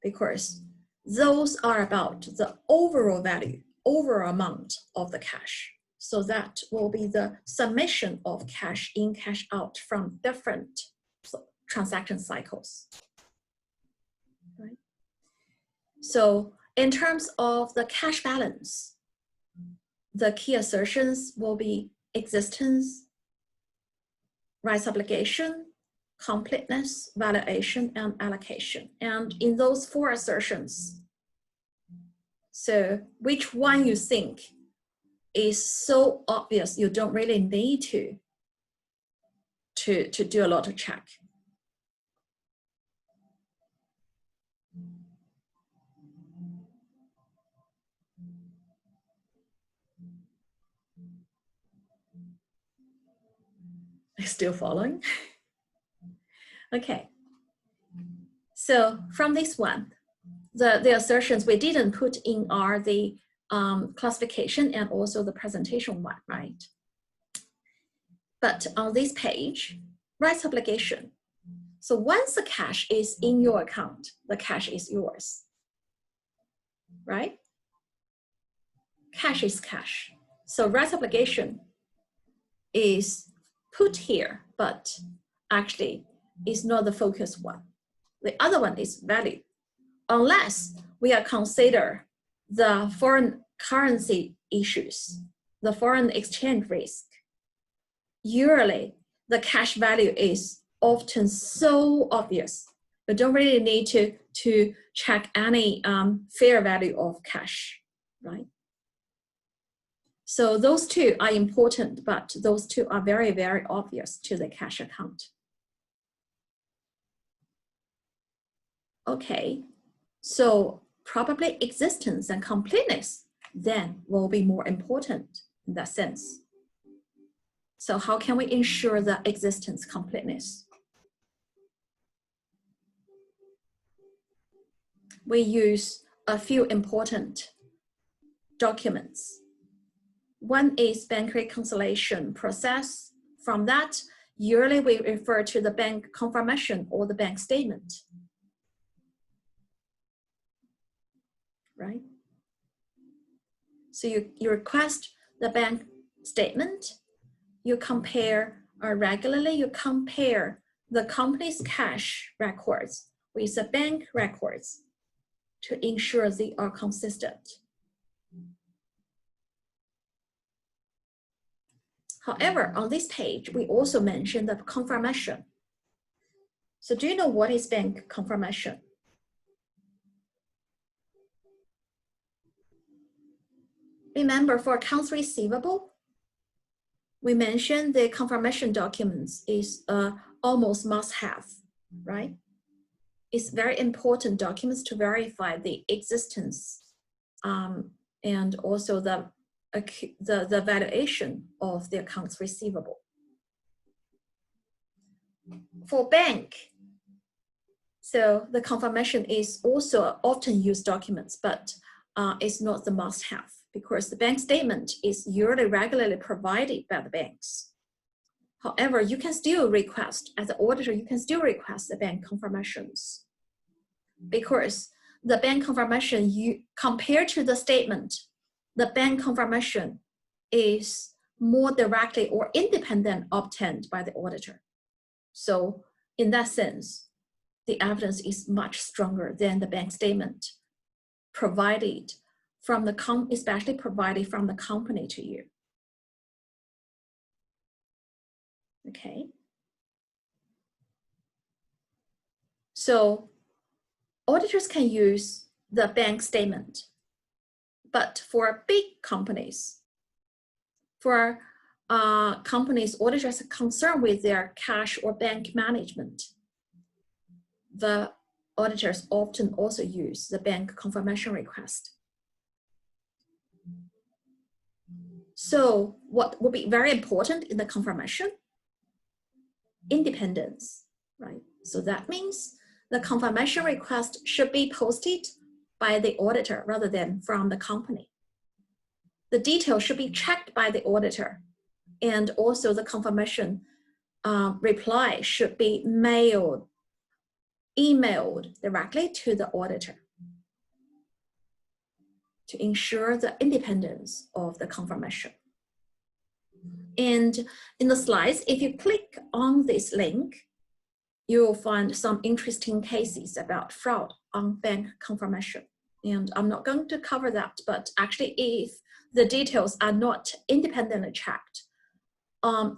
because those are about the overall value, overall amount of the cash. So that will be the summation of cash in, cash out from different transaction cycles. Right? So in terms of the cash balance, the key assertions will be existence, rights obligation, completeness, valuation, and allocation. And in those 4 assertions, so which one you think is so obvious you don't really need to do a lot of check? Still following? Okay. So from this one, the assertions we didn't put in are the classification and also the presentation one, right? But on this page, rights obligation. So once the cash is in your account, the cash is yours, right? Cash is cash. So rights obligation is put here, but actually is not the focus one. The other one is value. Unless we are consider the foreign currency issues, the foreign exchange risk, usually the cash value is often so obvious. You don't really need to check any fair value of cash, right? So those 2 are important, but those 2 are very, very obvious to the cash account. Okay, so probably existence and completeness then will be more important in that sense. So how can we ensure the existence completeness? We use a few important documents. One is bank reconciliation process. From that, usually we refer to the bank confirmation or the bank statement. Right? So you request the bank statement, you compare regularly, you compare the company's cash records with the bank records to ensure they are consistent. However, on this page, we also mentioned the confirmation. So do you know what is bank confirmation? Remember, for accounts receivable, we mentioned the confirmation documents is almost must-have, right? It's very important documents to verify the existence and also the valuation of the accounts receivable. For bank, so the confirmation is also often used documents, but it's not the must-have, because the bank statement is usually regularly provided by the banks. However, you can still request, as an auditor, you can still request the bank confirmations, because the bank confirmation, compared to the statement, the bank confirmation is more directly or independent obtained by the auditor. So in that sense, the evidence is much stronger than the bank statement. provided from the especially provided from the company to you. Okay. So auditors can use the bank statement, but for big companies, for companies auditors are concerned with their cash or bank management, the auditors often also use the bank confirmation request. So what will be very important in the confirmation? Independence, right? So that means the confirmation request should be posted by the auditor rather than from the company. The details should be checked by the auditor, and also the confirmation reply should be emailed directly to the auditor to ensure the independence of the confirmation. And in the slides, if you click on this link, you will find some interesting cases about fraud on bank confirmation. And I'm not going to cover that, but actually if the details are not independently checked,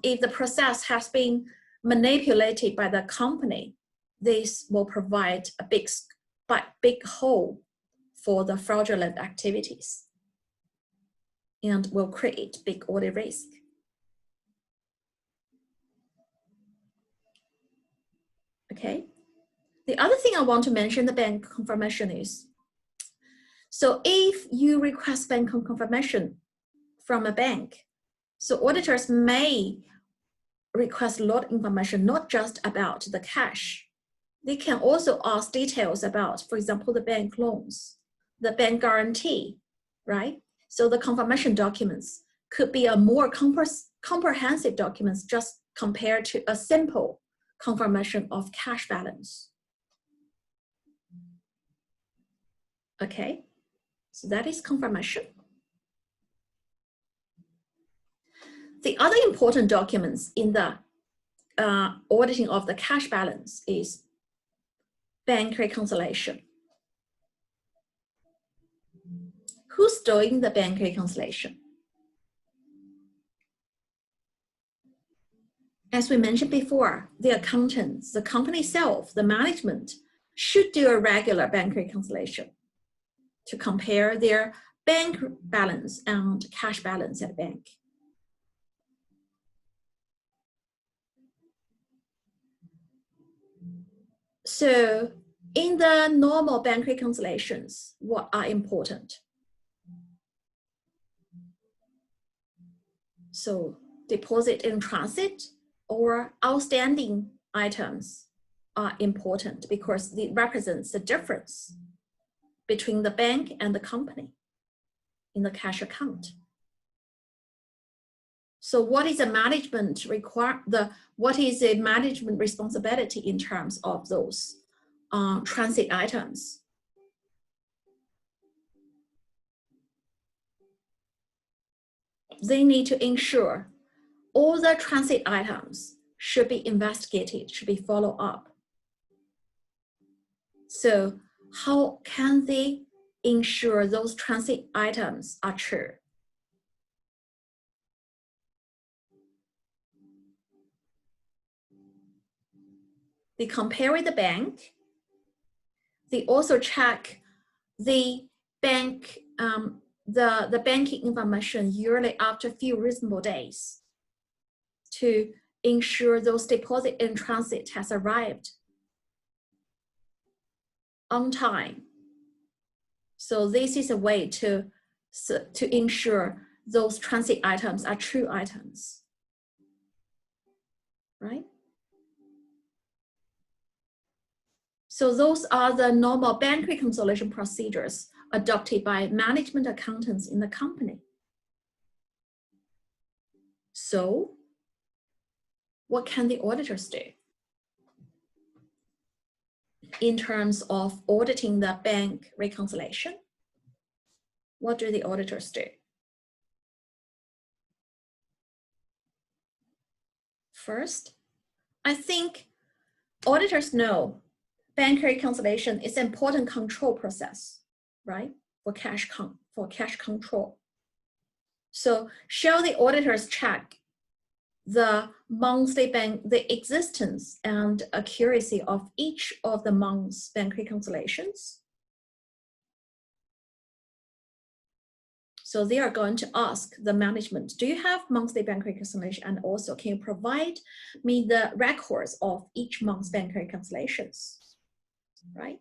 if the process has been manipulated by the company, this will provide a big hole for the fraudulent activities and will create big audit risk. Okay. The other thing I want to mention the bank confirmation is, so if you request bank confirmation from a bank, so auditors may request a lot of information, not just about the cash. They can also ask details about, for example, the bank loans, the bank guarantee, right? So the confirmation documents could be a more comprehensive documents just compared to a simple confirmation of cash balance. Okay, so that is confirmation. The other important documents in the auditing of the cash balance is bank reconciliation. Who's doing the bank reconciliation? As we mentioned before, the accountants, the company itself, the management should do a regular bank reconciliation to compare their bank balance and cash balance at the bank. So in the normal bank reconciliations, what are important? So deposit in transit or outstanding items are important because it represents the difference between the bank and the company in the cash account. So what is the management what is the management responsibility in terms of those transit items? They need to ensure all the transit items should be investigated, should be followed up. So how can they ensure those transit items are true? They compare with the bank. They also check the bank, the banking information yearly after a few reasonable days to ensure those deposit in transit has arrived on time. So this is a way to ensure those transit items are true items, right? So those are the normal bank reconciliation procedures adopted by management accountants in the company. So what can the auditors do in terms of auditing the bank reconciliation? What do the auditors do? First, I think auditors know bank reconciliation is an important control process, right? for cash control. So shall the auditors check the monthly the existence and accuracy of each of the month's bank reconciliations? So they are going to ask the management, do you have monthly bank reconciliation? And also, can you provide me the records of each month's bank reconciliations, right?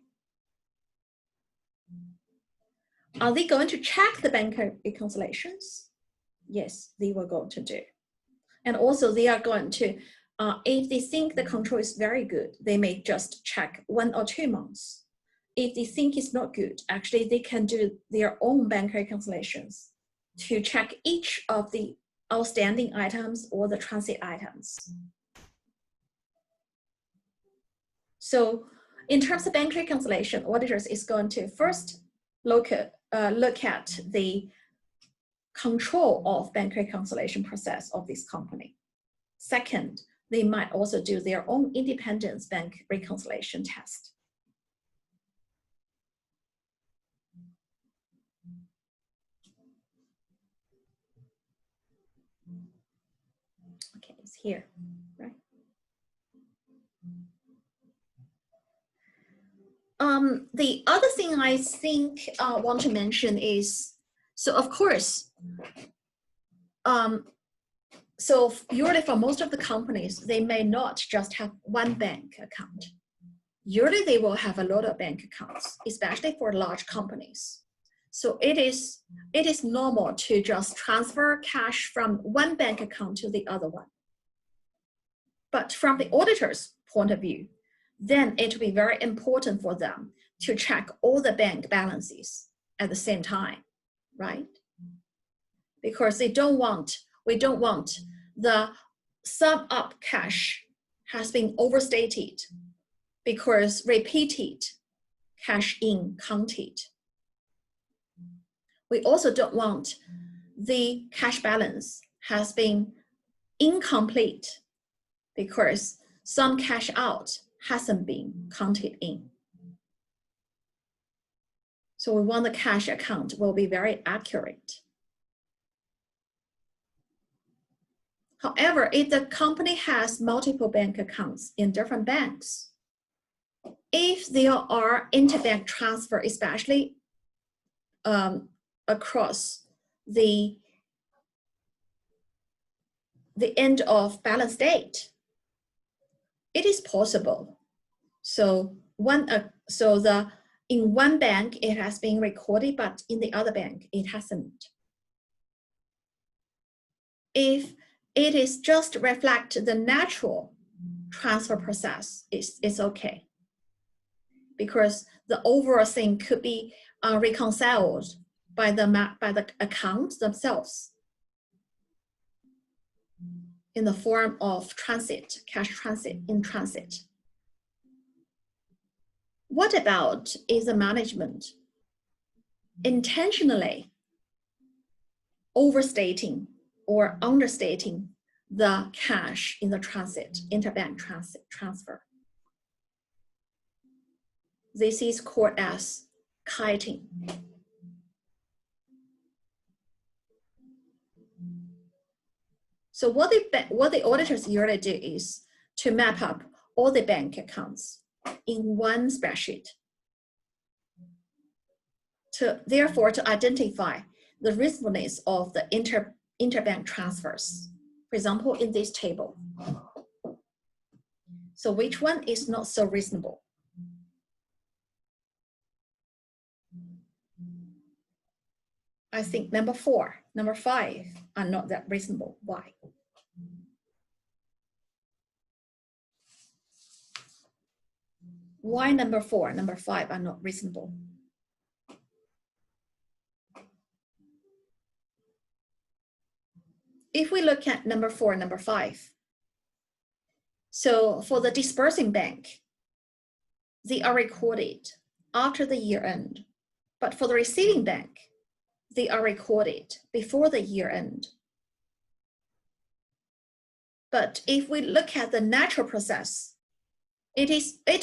Are they going to check the bank reconciliations? Yes, they were going to do. And also they are going to, if they think the control is very good, they may just check 1 or 2 months. If they think it's not good, actually they can do their own bank reconciliations to check each of the outstanding items or the transit items. So in terms of bank reconciliation, auditors is going to first look at the control of bank reconciliation process of this company. Second, they might also do their own independent bank reconciliation test. Okay, it's here, right? The other thing I think I want to mention is, so of course, so usually for most of the companies, they may not just have one bank account. Usually they will have a lot of bank accounts, especially for large companies. So it is normal to just transfer cash from one bank account to the other one. But from the auditor's point of view, then it will be very important for them to check all the bank balances at the same time, right? Because we don't want the sum up cash has been overstated because repeated cash in counted. We also don't want the cash balance has been incomplete because some cash out hasn't been counted in. So we want the cash account will be very accurate. However, if the company has multiple bank accounts in different banks, if there are interbank transfer, especially across the end of balance date, it is possible. So in one bank it has been recorded, but in the other bank it hasn't. If it is just reflect the natural transfer process, it's okay. Because the overall thing could be reconciled by the accounts themselves in the form of transit, cash transit, in transit. What about is the management intentionally overstating or understating the cash in the transit, interbank transit transfer? This is called as kiting. So what the auditors usually do is to map up all the bank accounts in one spreadsheet, therefore to identify the reasonableness of the interbank transfers. For example, in this table. So which one is not so reasonable? I think number 4, number 5 are not that reasonable. Why? Why number 4, number 5 are not reasonable? If we look at number 4, number 5, so for the disbursing bank, they are recorded after the year end. But for the receiving bank, they are recorded before the year end. But if we look at the natural process, it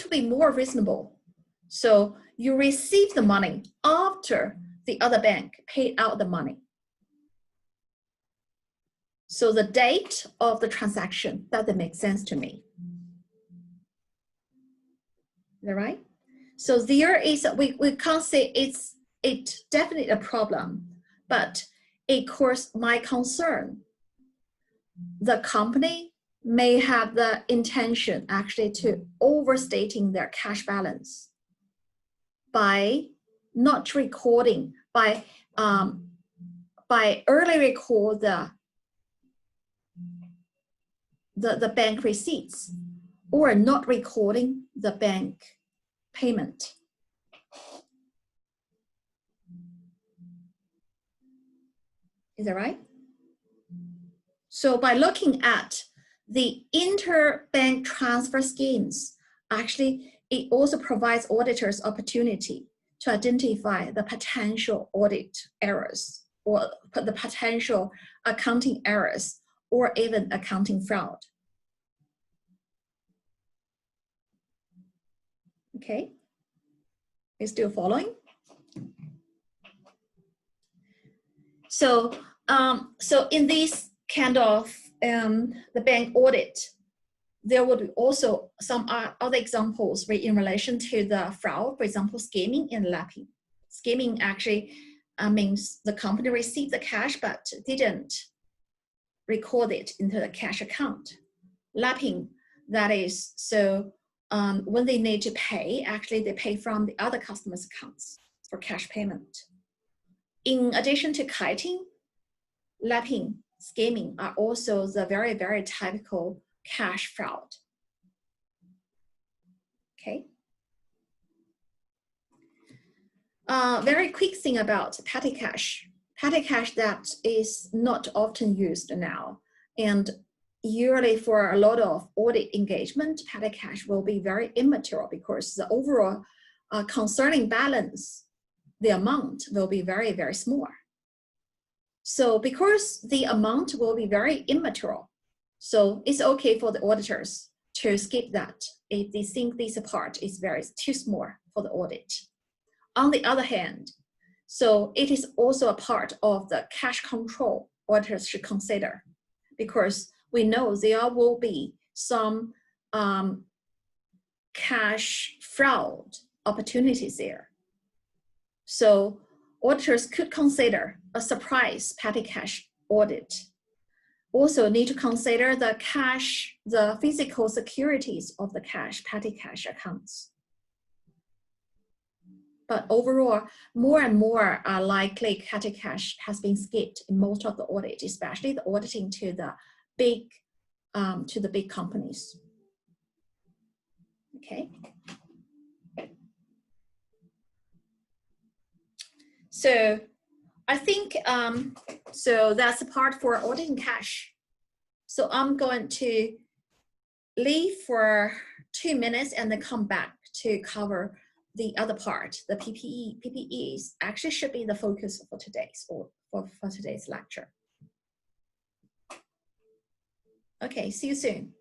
will be more reasonable. So you receive the money after the other bank paid out the money. So the date of the transaction doesn't make sense to me. Is that right? So there is, we can't say it's definitely a problem, but it caused my concern. The company may have the intention actually to overstating their cash balance by not recording, by early record the bank receipts, or not recording the bank payment. Is that right? So by looking at the interbank transfer schemes, actually, it also provides auditors opportunity to identify the potential audit errors or the potential accounting errors or even accounting fraud. Okay, you still following? So, so in this kind of the bank audit, there would be also some other examples in relation to the fraud, for example, skimming and lapping. Skimming actually means the company received the cash but didn't record it into the cash account. Lapping, that is, so when they need to pay, actually they pay from the other customers' accounts for cash payment. In addition to kiting, lapping, skimming are also the very, very typical cash fraud. Okay. Very quick thing about petty cash. Petty cash that is not often used now. And usually for a lot of audit engagement, petty cash will be very immaterial because the overall concerning balance, the amount will be very, very small. So because the amount will be very immaterial, so it's okay for the auditors to skip that if they think this part is too small for the audit. On the other hand, so it is also a part of the cash control auditors should consider, because we know there will be some cash fraud opportunities there. So auditors could consider a surprise petty cash audit. Also need to consider the cash, the physical securities of the petty cash accounts. But overall, more and more likely petty cash has been skipped in most of the audit, especially the auditing to the big companies. Okay. So I think, so that's the part for auditing cash. So I'm going to leave for 2 minutes and then come back to cover the other part, the PPE. PPEs actually should be the focus for today's lecture. Okay, see you soon.